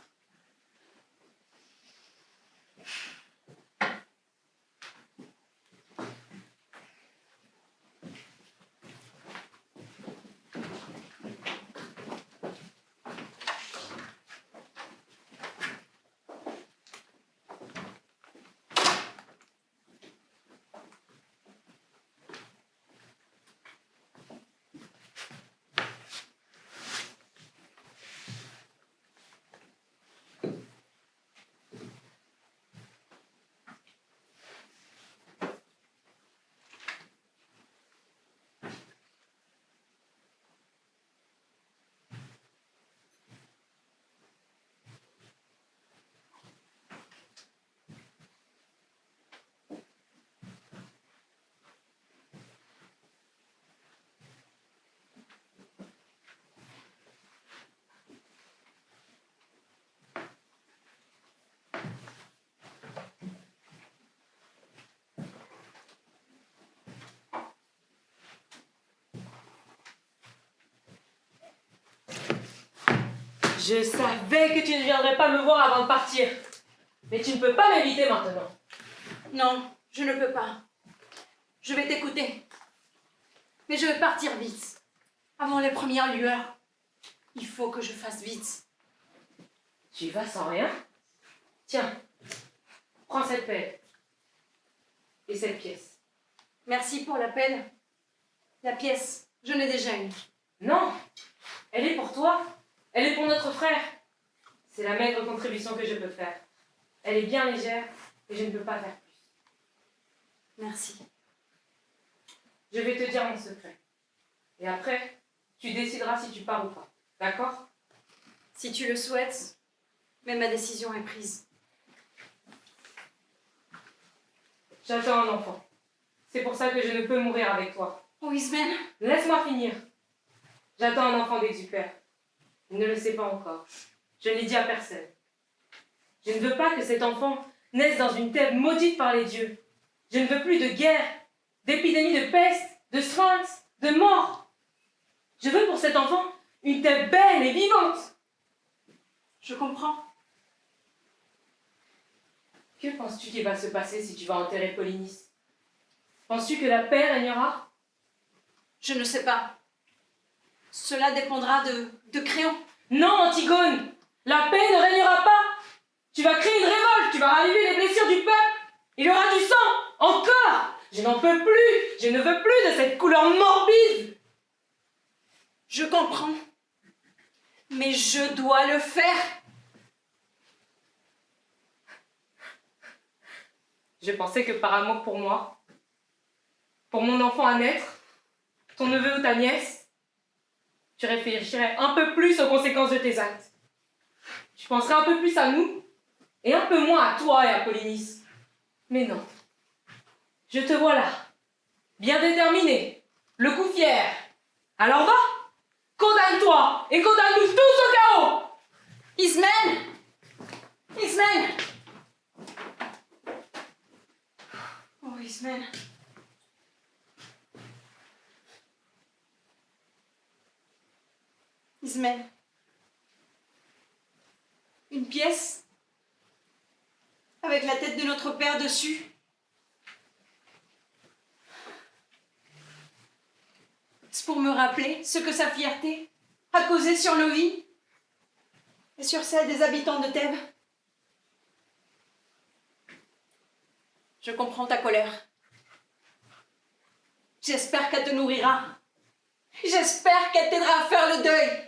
Je savais que tu ne viendrais pas me voir avant de partir. Mais tu ne peux pas m'éviter maintenant. Non, je ne peux pas. Je vais t'écouter. Mais je vais partir vite. Avant les premières lueurs. Il faut que je fasse vite. Tu vas sans rien? Tiens, prends cette pelle. Et cette pièce. Merci pour la pelle. La pièce, je n'ai déjà une. Non, elle est pour toi. Elle est pour notre frère. C'est la maigre contribution que je peux faire. Elle est bien légère et je ne peux pas faire plus. Merci. Je vais te dire mon secret. Et après, tu décideras si tu pars ou pas. D'accord? Si tu le souhaites, mais ma décision est prise. J'attends un enfant. C'est pour ça que je ne peux mourir avec toi. Oh, Ismène, Laisse-moi finir. J'attends un enfant d'Exupère. Il ne le sait pas encore. Je ne l'ai dit à personne. Je ne veux pas que cet enfant naisse dans une terre maudite par les dieux. Je ne veux plus de guerre, d'épidémie de peste, de sphinx, de mort. Je veux pour cet enfant une terre belle et vivante. je comprends. Que penses-tu qu'il va se passer si tu vas enterrer Polynice? Penses-tu que la paix régnera? Je ne sais pas. Cela dépendra de Créon. Non, Antigone! La paix ne régnera pas! Tu vas créer une révolte, tu vas raviver les blessures du peuple! Il y aura du sang! Encore! Je n'en peux plus! Je ne veux plus de cette couleur morbide! Je comprends. Mais je dois le faire. Je pensais que par amour pour moi, pour mon enfant à naître, ton neveu ou ta nièce, tu réfléchirais un peu plus aux conséquences de tes actes. Tu penserais un peu plus à nous, et un peu moins à toi et à Polynice. Mais non. Je te vois là, bien déterminé, le coup fier. Alors va, condamne-toi et condamne-nous tous au chaos! Ismène! Ismène! Oh, Ismène. Ismène. Une pièce avec la tête de notre père dessus. C'est pour me rappeler ce que sa fierté a causé sur nos vies et sur celles des habitants de Thèbes. Je comprends ta colère. J'espère qu'elle te nourrira. J'espère qu'elle t'aidera à faire le deuil.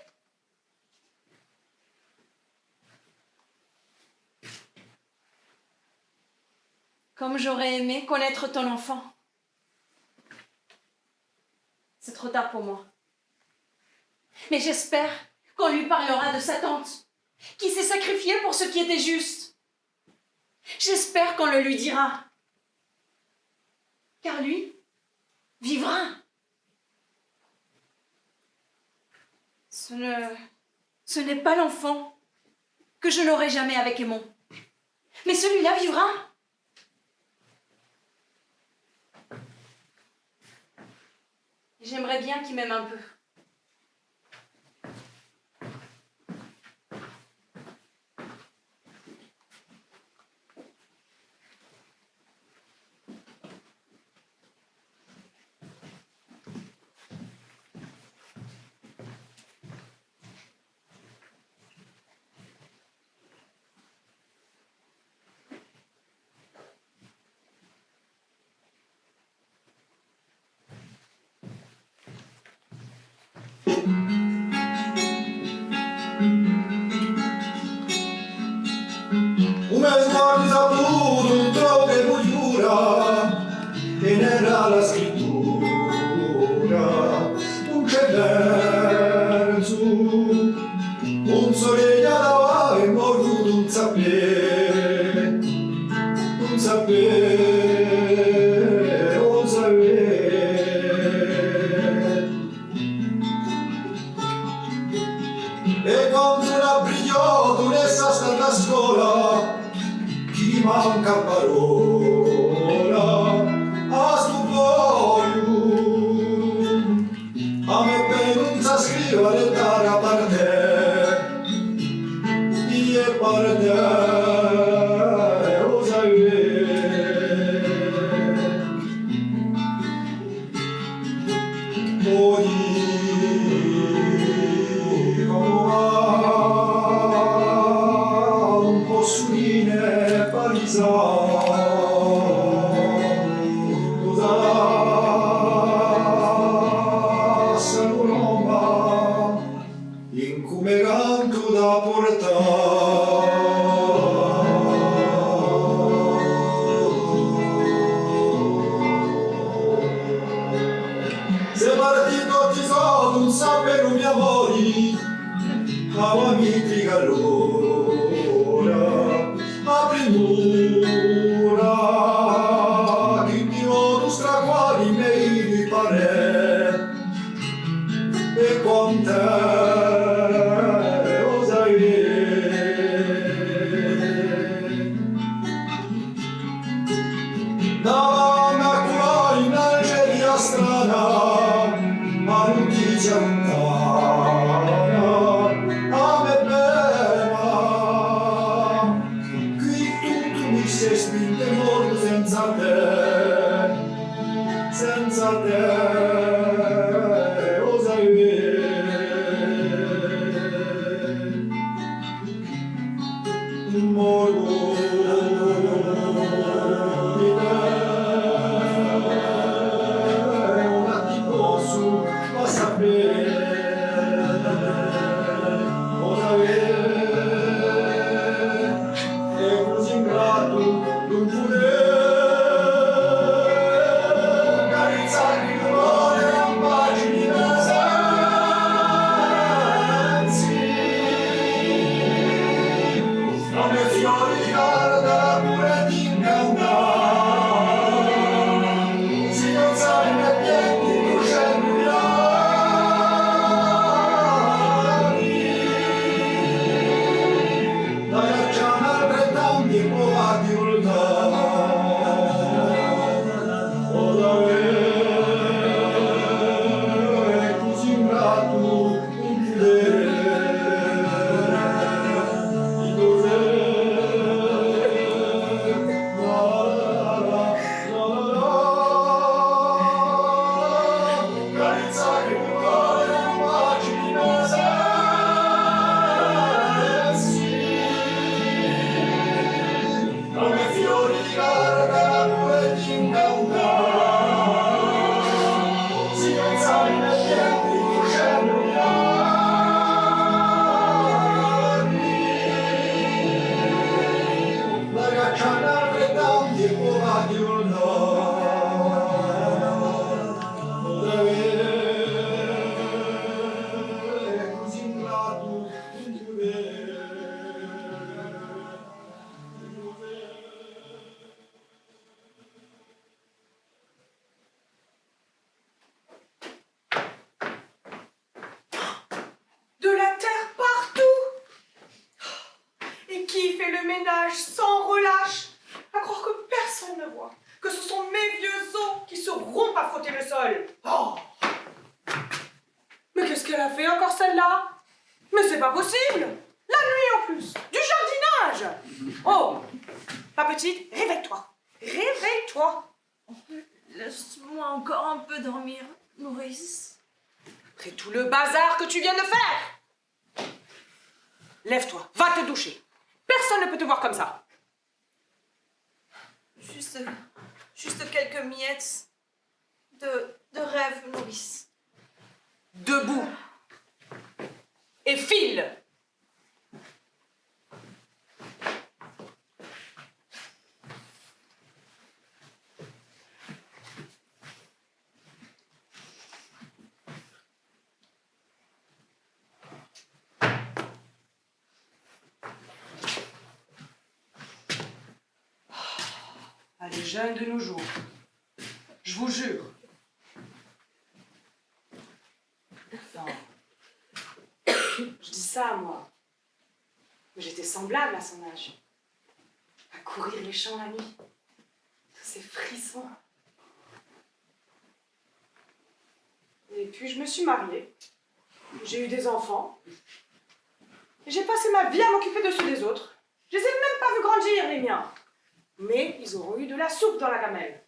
Comme j'aurais aimé connaître ton enfant. C'est trop tard pour moi. Mais j'espère qu'on lui parlera de sa tante, qui s'est sacrifiée pour ce qui était juste. J'espère qu'on le lui dira. Car lui vivra. Ce n'est pas l'enfant que je n'aurai jamais avec Aimon. Mais celui-là vivra. J'aimerais bien qu'il m'aime un peu. Come sguarda pure un trote cultura e nella la scrittura un c'è verso un soleggiata e morto non sapere non sapere non sapere e quando una brigliò tu ne sta stata a scuola chi manca parola a sto voglio a me per non sa scrivere da parte e parte lo sai poi come va un po' suine in come canto da portare se partito ti sono un sapere mio amori Hava mitriga l'ora, apri mura, chi ti odus tra quali mei di pare, e con te osai da una cura in Algeria strana, ma non ti c'è lontana, a me bella. Qui tutto mi sei spinto e morto senza te, osai morgo di te, ma ti posso sapere, osai e così ingrato non poter carezzarmi l'umore a pagine sensi, come fiori di carta pure di incantare, si alzare nei piedi bruciando gli ali, la ghiacciana altrettanti e povati vulcani, è così ingrato un carezzare un cuore a pagine sensi, come fiori di carta pure di incantare, si alzare nei piedi bruciando gli armi, la ghiacciana altrettanti e povati è così ingrato un potere. De la terre partout. Et qui fait le ménage sans relâche, à croire que personne ne voit, que ce sont mes vieux os qui se rompent à frotter le sol. Oh. Mais qu'est-ce qu'elle a fait encore celle-là? Mais c'est pas possible. La nuit en plus, du jardinage. Oh, ma petite, réveille-toi. Réveille-toi. Laisse-moi encore un peu dormir, Maurice. Après tout le bazar que tu viens de faire. Lève-toi, va te doucher. Personne ne peut te voir comme ça. Juste quelques miettes de rêve, Maurice. Debout. Et file. Elle est jeune de nos jours. Je vous jure. Non. Je dis ça, moi. Mais j'étais semblable à son âge. À courir les champs la nuit. Tous ces frissons. Et puis je me suis mariée. J'ai eu des enfants. Et j'ai passé ma vie à m'occuper de ceux des autres. Je les ai même pas vus grandir, les miens. Mais ils auront eu de la soupe dans la gamelle.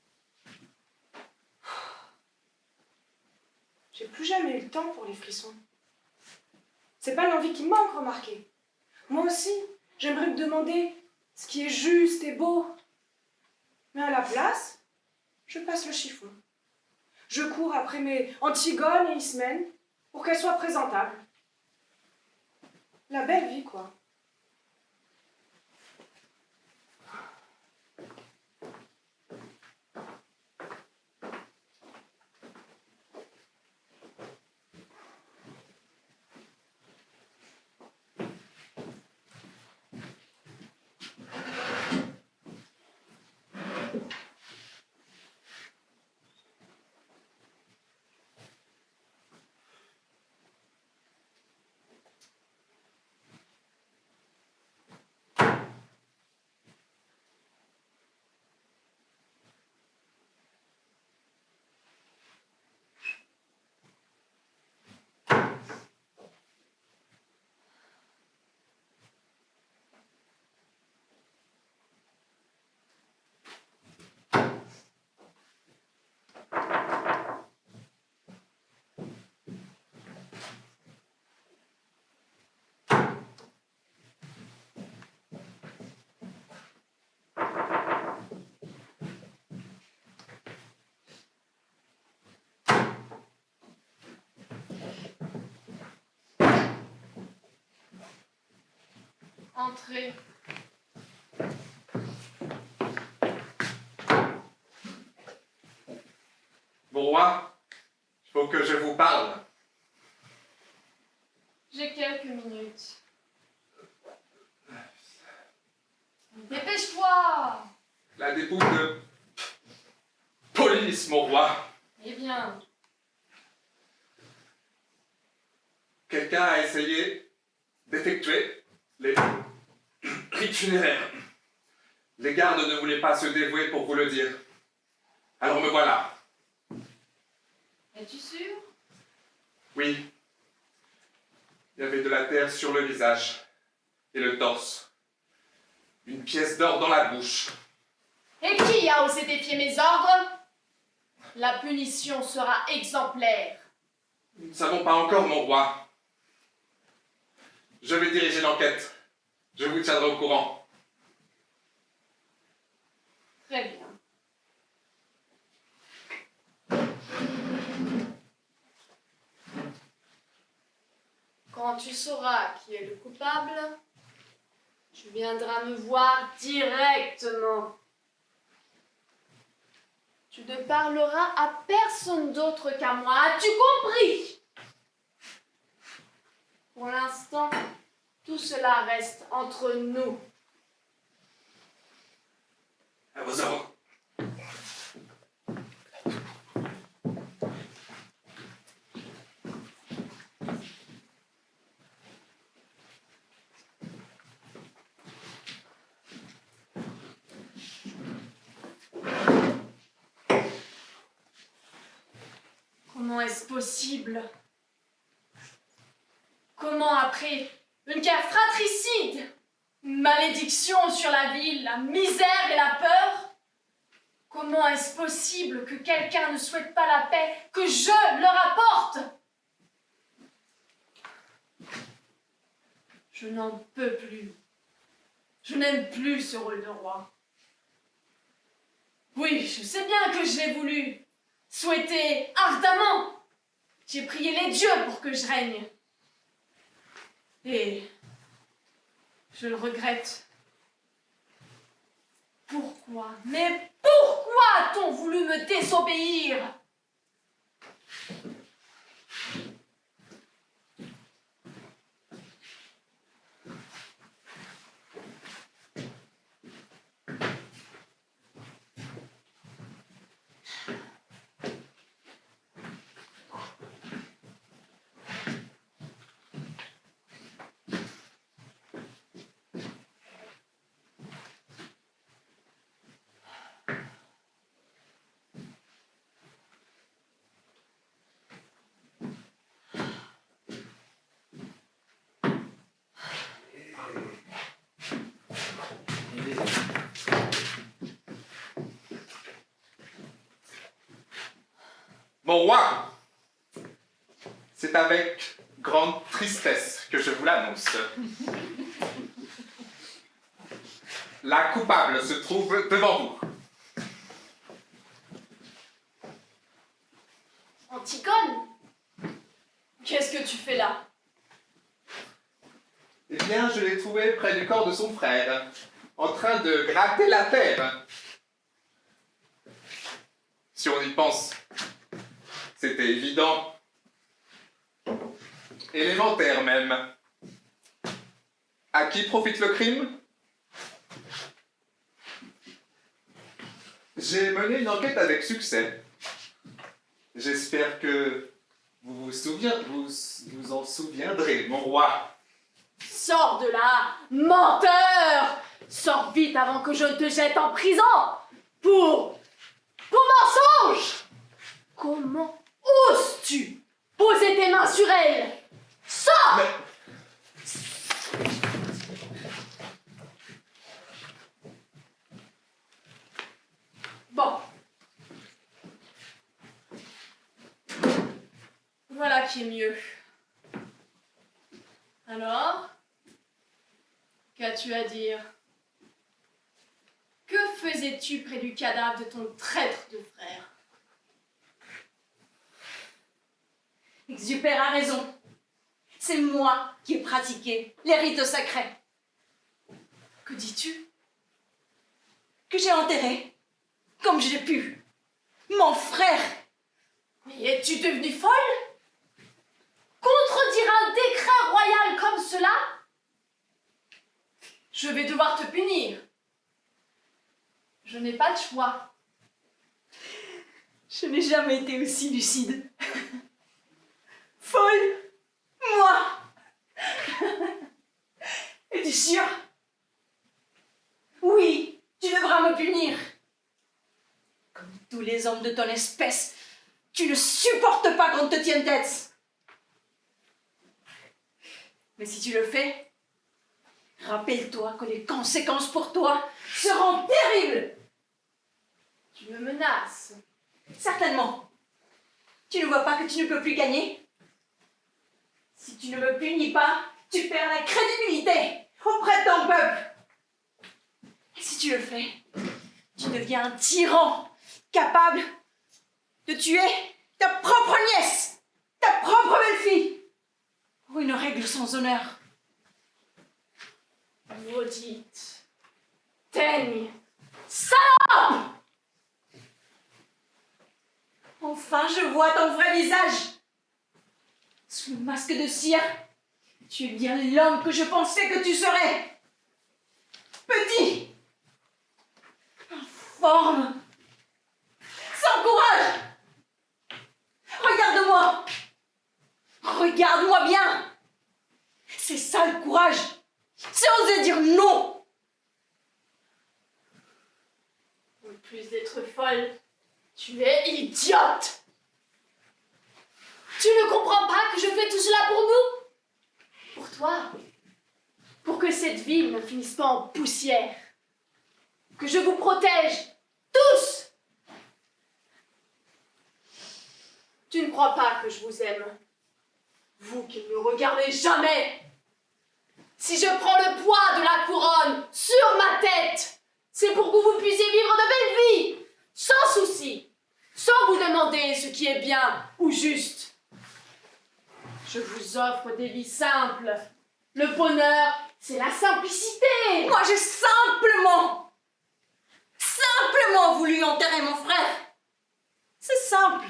J'ai plus jamais eu le temps pour les frissons. C'est pas l'envie qui manque, remarquez. Moi aussi, j'aimerais me demander ce qui est juste et beau. Mais à la place, je passe le chiffon. Je cours après mes Antigone et Ismène pour qu'elles soient présentables. La belle vie, quoi. Entrez. Mon roi, il faut que je vous parle. J'ai quelques minutes. Dépêche-toi! La dépouille de police, mon roi. Eh bien, Quelqu'un a essayé d'effectuer les rites funéraires. Les gardes ne voulaient pas se dévouer pour vous le dire. Alors me voilà. es-tu sûr? Oui. Il y avait de la terre sur le visage et le torse. Une pièce d'or dans la bouche. Et qui a osé défier mes ordres? La punition sera exemplaire. Nous ne savons pas encore, mon roi. Je vais diriger l'enquête. Je vous tiendrai au courant. Très bien. Quand tu sauras qui est le coupable, tu viendras me voir directement. Tu ne parleras à personne d'autre qu'à moi. As-tu compris? Pour l'instant, tout cela reste entre nous. À vos ordres. Comment est-ce possible? Comment après une guerre fratricide, une malédiction sur la ville, la misère et la peur? Comment est-ce possible que quelqu'un ne souhaite pas la paix que je leur apporte? Je n'en peux plus. Je n'aime plus ce rôle de roi. Oui, je sais bien que je l'ai voulu, souhaité ardemment. J'ai prié les dieux pour que je règne. Et je le regrette. Pourquoi? Mais pourquoi a-t-on voulu me désobéir? Mon roi, c'est avec grande tristesse que je vous l'annonce. La coupable se trouve devant vous. Antigone, qu'est-ce que tu fais là? Eh bien, je l'ai trouvée près du corps de son frère, en train de gratter la terre. Si on y pense, c'était évident. Élémentaire même. À qui profite le crime? J'ai mené une enquête avec succès. J'espère que vous vous en souviendrez, mon roi. Sors de là, menteur! Sors vite avant que je ne te jette en prison! Pour mensonge! Comment oses-tu poser tes mains sur elle? Sors! Bon. Voilà qui est mieux. Alors, qu'as-tu à dire? Que faisais-tu près du cadavre de ton traître de frère? Exupère a raison. C'est moi qui ai pratiqué les rites sacrés. Que dis-tu? Que j'ai enterré, comme j'ai pu, mon frère. Mais es-tu devenue folle? Contredire un décret royal comme cela? Je vais devoir te punir. Je n'ai pas de choix. Je n'ai jamais été aussi lucide. Folle, moi. Es-tu sûr? Oui, tu devras me punir. Comme tous les hommes de ton espèce, tu ne supportes pas qu'on te tienne tête. Mais si tu le fais, rappelle-toi que les conséquences pour toi seront terribles. Tu me menaces. Certainement. Tu ne vois pas que tu ne peux plus gagner? Si tu ne me punis pas, tu perds la crédibilité auprès de ton peuple. Et si tu le fais, tu deviens un tyran capable de tuer ta propre nièce, ta propre belle-fille, pour une règle sans honneur. Maudite. Teigne. Salope! Enfin, je vois ton vrai visage. Sous le masque de cire, tu es bien l'homme que je pensais que tu serais. Petit, informe, sans courage. Regarde-moi. Regarde-moi bien. C'est ça le courage. C'est oser dire non. En plus d'être folle, tu es idiote. Tu ne comprends pas que je fais tout cela pour nous? Pour toi. Pour que cette ville ne finisse pas en poussière. Que je vous protège, tous. Tu ne crois pas que je vous aime? Vous qui ne me regardez jamais. Si je prends le poids de la couronne sur ma tête, c'est pour que vous puissiez vivre de belles vies, sans souci, sans vous demander ce qui est bien ou juste. Je vous offre des vies simples. Le bonheur, c'est la simplicité. Moi, j'ai simplement voulu enterrer mon frère. C'est simple,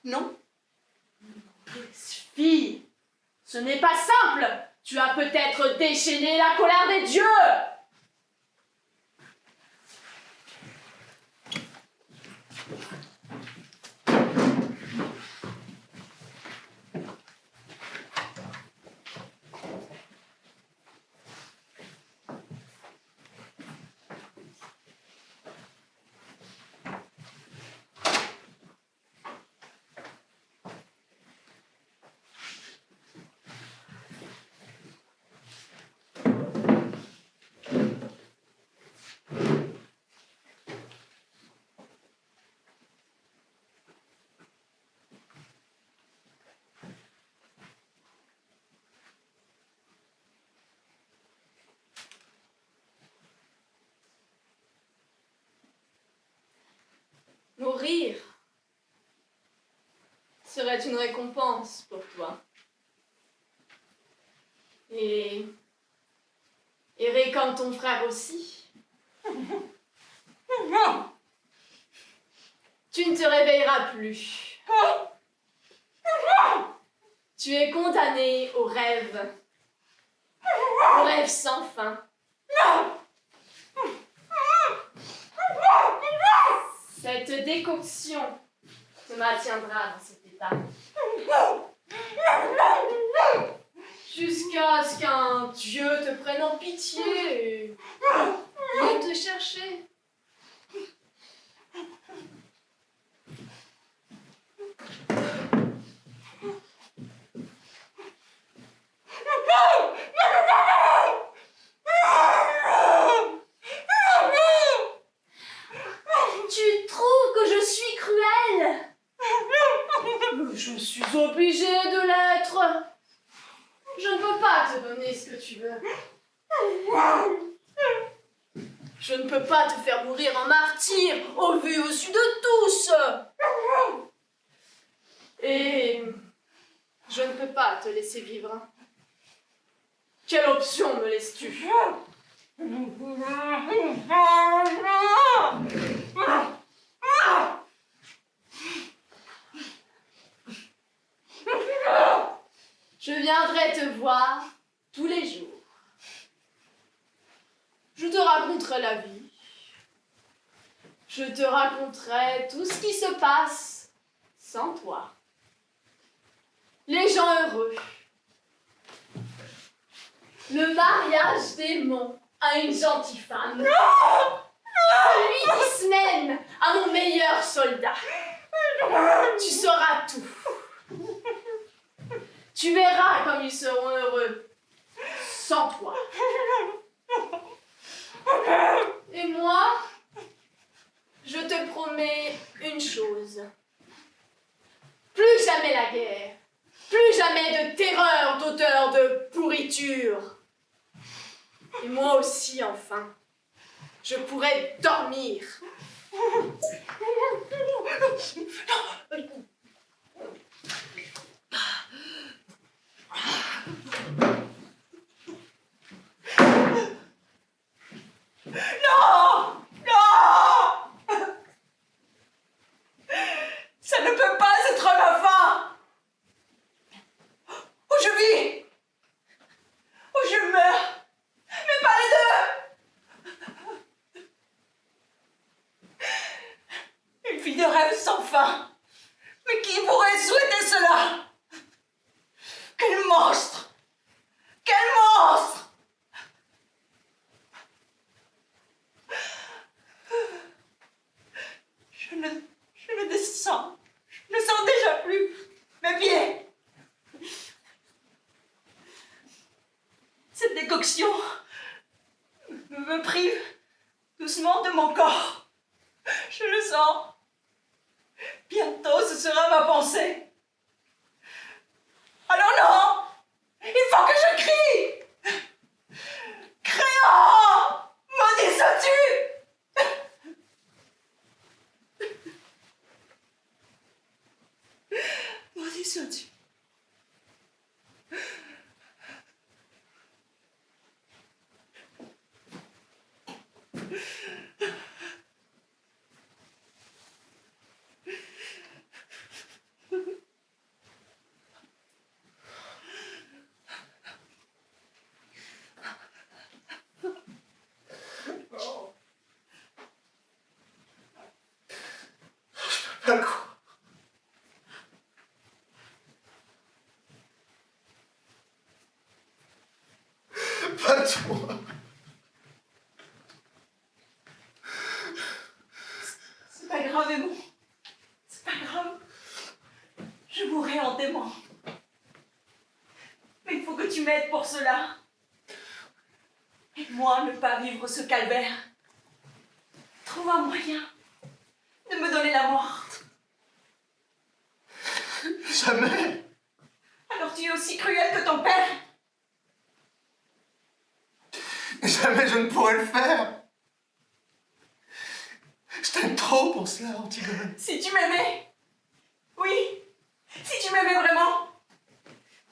non? Fille, ce n'est pas simple. Tu as peut-être déchaîné la colère des dieux. Mourir serait une récompense pour toi. Et errer comme ton frère aussi. Tu ne te réveilleras plus. Tu es condamné au rêve. Au rêve sans fin. Cette décoction te maintiendra dans cet état. Jusqu'à ce qu'un dieu te prenne en pitié et vienne te chercher. Tu trouves que je suis cruelle? Je suis obligée de l'être. Je ne peux pas te donner ce que tu veux. Je ne peux pas te faire mourir en martyr au vu et au su de tous. Et je ne peux pas te laisser vivre. Quelle option me laisses-tu? Je viendrai te voir tous les jours. Je te raconterai la vie. Je te raconterai tout ce qui se passe sans toi. Les gens heureux. Le mariage d'Aimon à une gentille femme. Celui d'Ismène à mon meilleur soldat. Tu sauras tout. Tu verras comme ils seront heureux sans toi. Et moi, je te promets une chose. Plus jamais la guerre. Plus jamais de terreur d'odeur de pourriture. Et moi aussi, enfin, je pourrai dormir. Non! Non! Ça ne peut pas être ma fin! Ou je vis! Ou je meurs! Mais pas les deux! Une vie de rêve sans fin! Mais qui pourrait souhaiter cela? Quel monstre! Quel monstre! Je ne descends. Je ne sens déjà plus mes pieds. Cette décoction me prive doucement de mon corps. Je le sens. Bientôt, ce sera ma pensée. Alors non! Il faut que je crie! Créant! Maudit sois-tu! Maudit sois-tu. Pas le croire. Pas toi. C'est pas grave, Aimon. C'est pas grave. Je mourrai en t'aimant. Mais il faut que tu m'aides pour cela. Aide-moi à ne pas vivre ce calvaire. Trouve un moyen de me donner la mort. Jamais. Alors tu es aussi cruel que ton père. Jamais je ne pourrais le faire. Je t'aime trop pour cela, Antigone. Si tu m'aimais, oui, si tu m'aimais vraiment,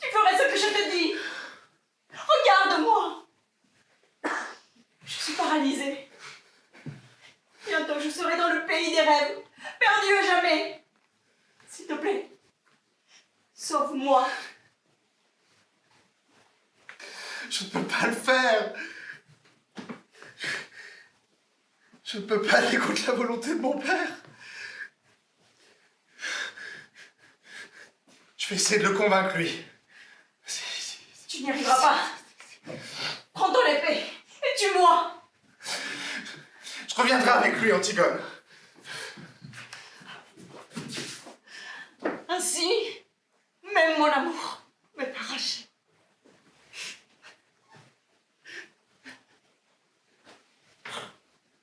tu ferais ce que je te dis. Regarde-moi. Je suis paralysée. Bientôt je serai dans le pays des rêves, perdue à jamais. S'il te plaît, sauve-moi. Je ne peux pas le faire. Je ne peux pas aller contre la volonté de mon père. Je vais essayer de le convaincre, lui. Tu n'y arriveras pas. Prends ton épée et tue-moi. Je reviendrai avec lui, Antigone. Ainsi, même mon amour m'est arraché.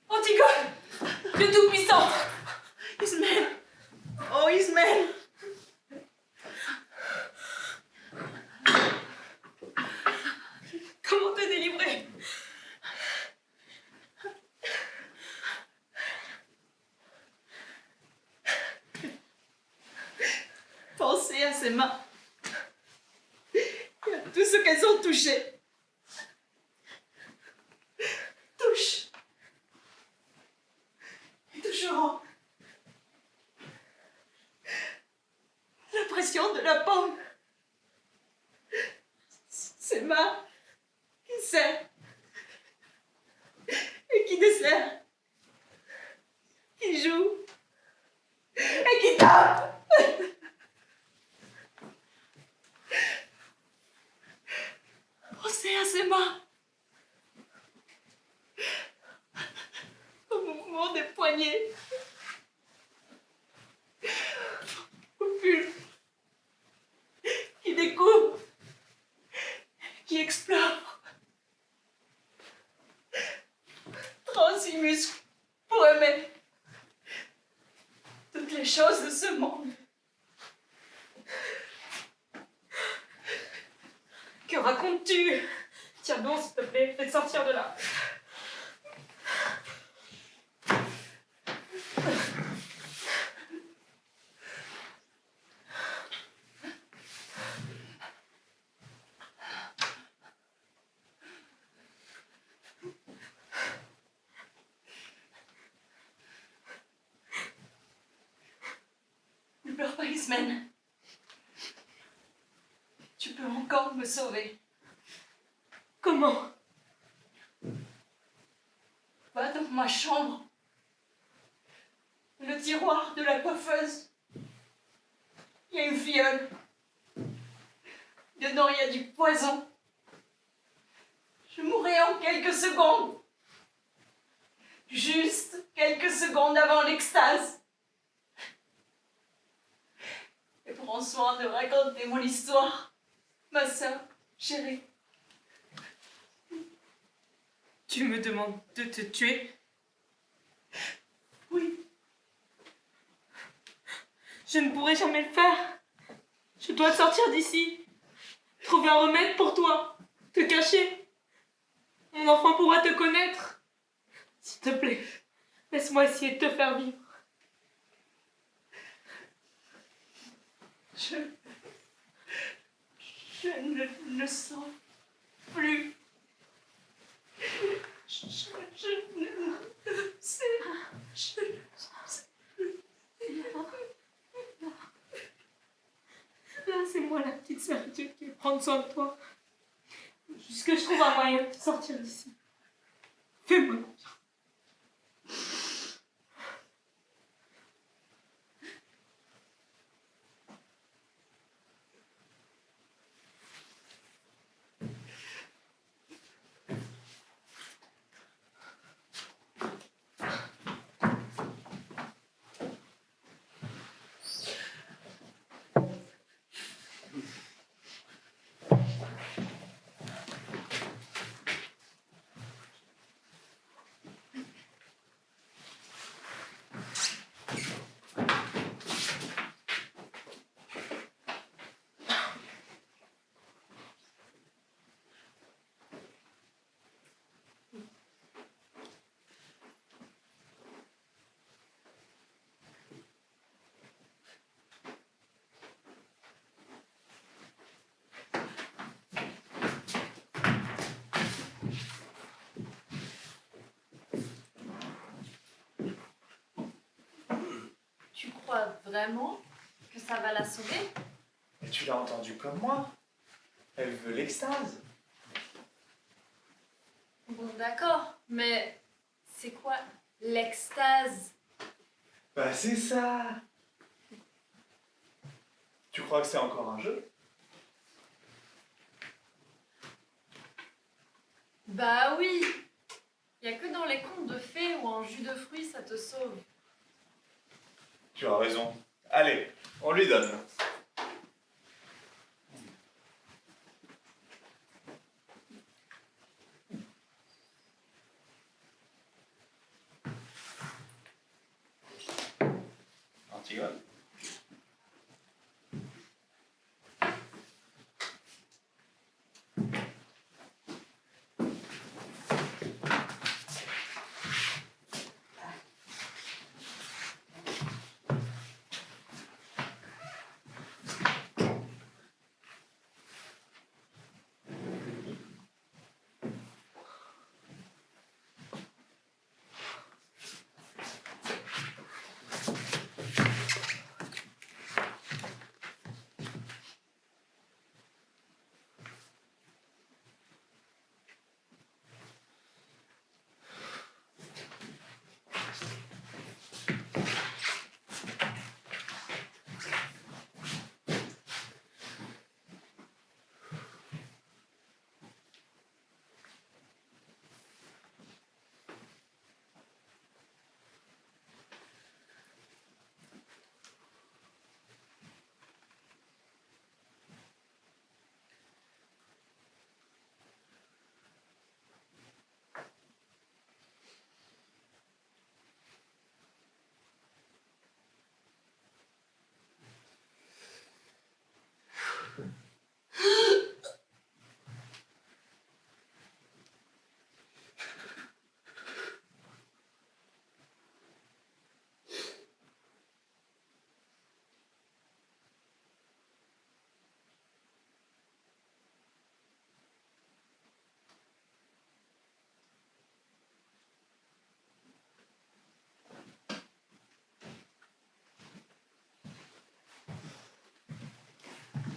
Antigone, le Tout-Puissant. Ismène. Oh, Ismène. Comment te délivrer? Pensez à ses mains et à tout ce qu'elles ont touché. de la pomme. Ses mains qui serrent et qui desserrent, qui jouent et qui tapent. Pensez à ses mains, au mouvement des poignets, au pull qui découpe, qui explore. 36 muscles pour aimer toutes les choses de ce monde. Que racontes-tu? Tiens donc, s'il te plaît, fais sortir de là. Ne pleure pas, Ismène. Tu peux encore me sauver. Comment? Va dans ma chambre. Le tiroir de la coiffeuse. Il y a une fiole. Dedans, il y a du poison. Je mourrai en quelques secondes. Juste quelques secondes avant l'extase. Et prends soin de raconter mon histoire, ma sœur chérie. Tu me demandes de te tuer? Oui. Je ne pourrai jamais le faire. Je dois te sortir d'ici. Trouver un remède pour toi. Te cacher. Mon enfant pourra te connaître. S'il te plaît, laisse-moi essayer de te faire vivre. Je ne le sens plus. Je ne sais. Là, c'est moi la petite servitude qui vais prendre soin de toi. Jusque je trouve un moyen de te sortir d'ici. Fais-moi confiance. Tu crois vraiment que ça va la sauver? Et tu l'as entendu comme moi. Elle veut l'extase. Bon, d'accord, mais c'est quoi l'extase? Bah c'est ça. Tu crois que c'est encore un jeu? Bah oui! Y a que dans les contes de fées ou en jus de fruits ça te sauve. Tu as raison. Allez, on lui donne. Antigone.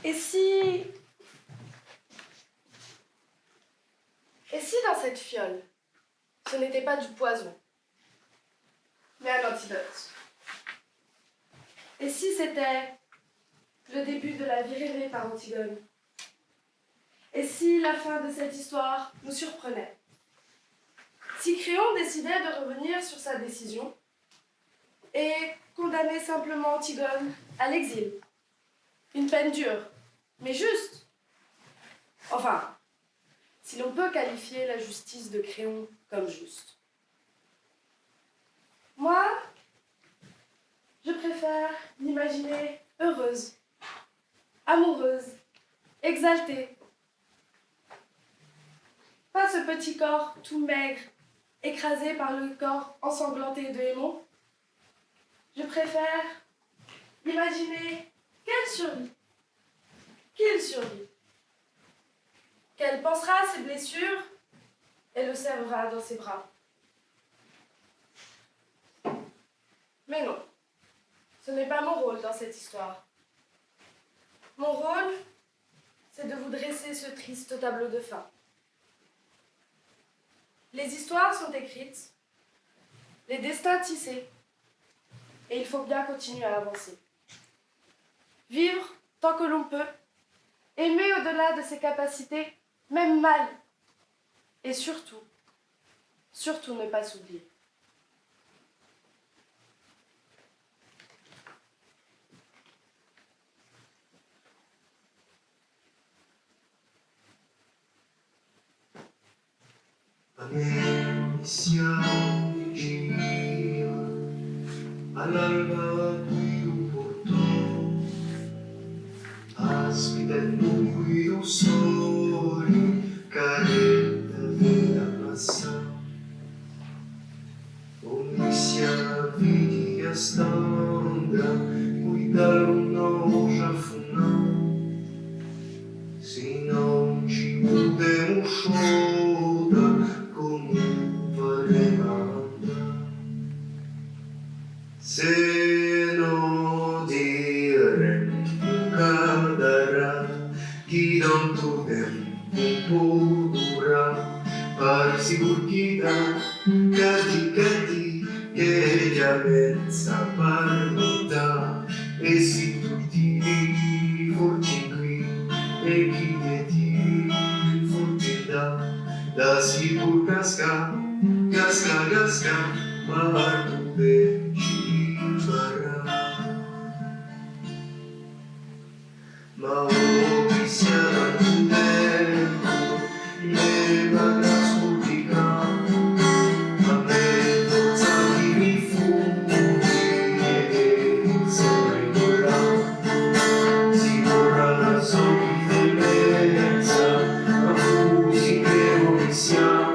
Et si dans cette fiole, ce n'était pas du poison, mais un antidote? Et si c'était le début de la vie rêvée par Antigone? Et si la fin de cette histoire nous surprenait? Si Créon décidait de revenir sur sa décision et condamner simplement Antigone à l'exil? Une peine dure, mais juste. Enfin, si l'on peut qualifier la justice de Créon comme juste. Moi, je préfère l'imaginer heureuse, amoureuse, exaltée. Pas ce petit corps tout maigre, écrasé par le corps ensanglanté de Hémon. Je préfère l'imaginer qu'elle survit, qu'il survit, qu'elle pansera à ses blessures et le serrera dans ses bras. Mais non, ce n'est pas mon rôle dans cette histoire. Mon rôle, c'est de vous dresser ce triste tableau de fin. Les histoires sont écrites, les destins tissés, et il faut bien continuer à avancer. Vivre tant que l'on peut, aimer au-delà de ses capacités, même mal, et surtout, surtout ne pas s'oublier. Siamo vicini all'alba qui un portone, aspita il buio soli, caretta della massa, come siamo vidi a standa, qui dall'un'ocia funna, se non ci potemo sciolta, se non dire cadrà chi tanto tempo dura par sicurchità cadi che già pensa parmità e si tutti forti qui e chi ti forti da sicur casca ma tu ci farà ma ora siamo in tempo ne va nascostiga ma me forza chi mi fugi e sempre vorrà si vorrà la sofferenza ma cui si credo che siamo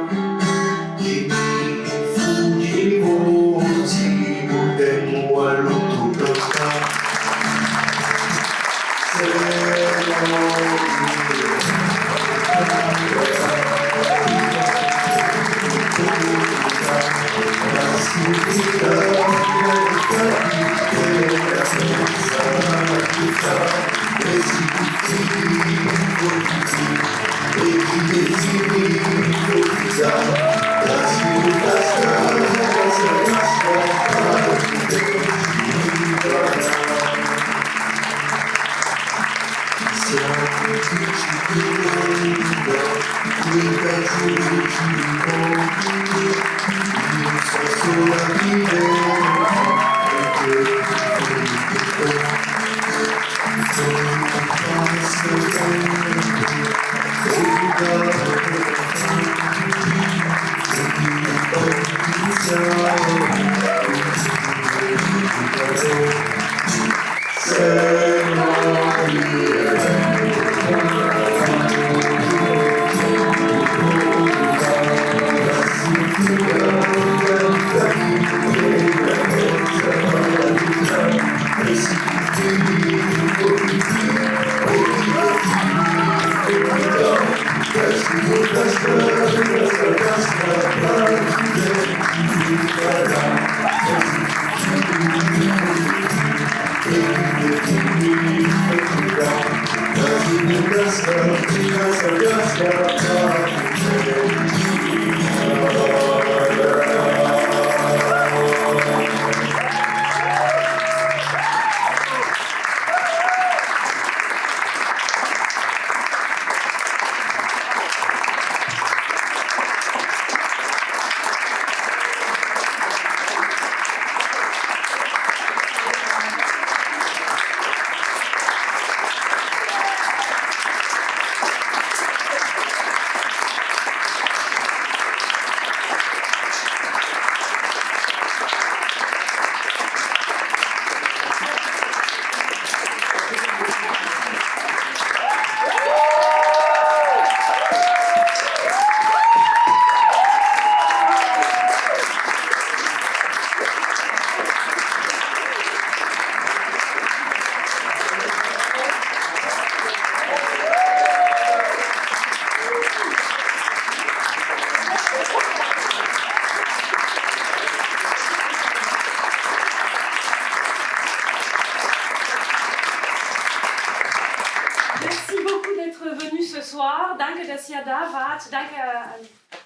Danke, dass ihr da wart. Danke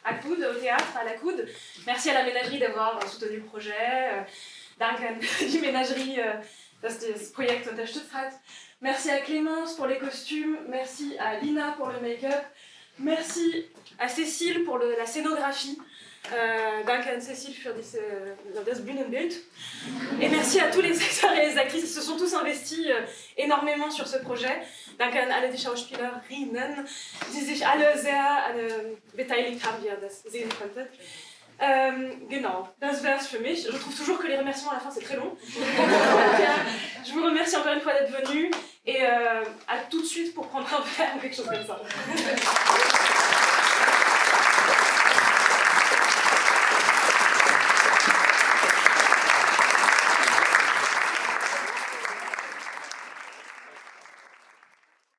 à Coude, au théâtre, à la Coude. Merci à la ménagerie d'avoir soutenu le projet. Danke an die Ménagerie, dass das Projekt unterstützt hat. Merci à Clémence pour les costumes. Merci à Lina pour le make-up. Merci à Cécile pour la scénographie. Danke an Cécile für das Bühnenbild. Et merci à tous les acteurs et les actrices, ils se sont tous investis énormément sur ce projet. Danke an alle die Schauspielerinnen, die sich alle sehr beteiligt haben, wie ihr das sehen konntet. Genau, das wär's für mich. Je trouve toujours que les remerciements à la fin c'est très long. Je vous remercie encore une fois d'être venus et à tout de suite pour prendre un verre ou quelque chose comme ça.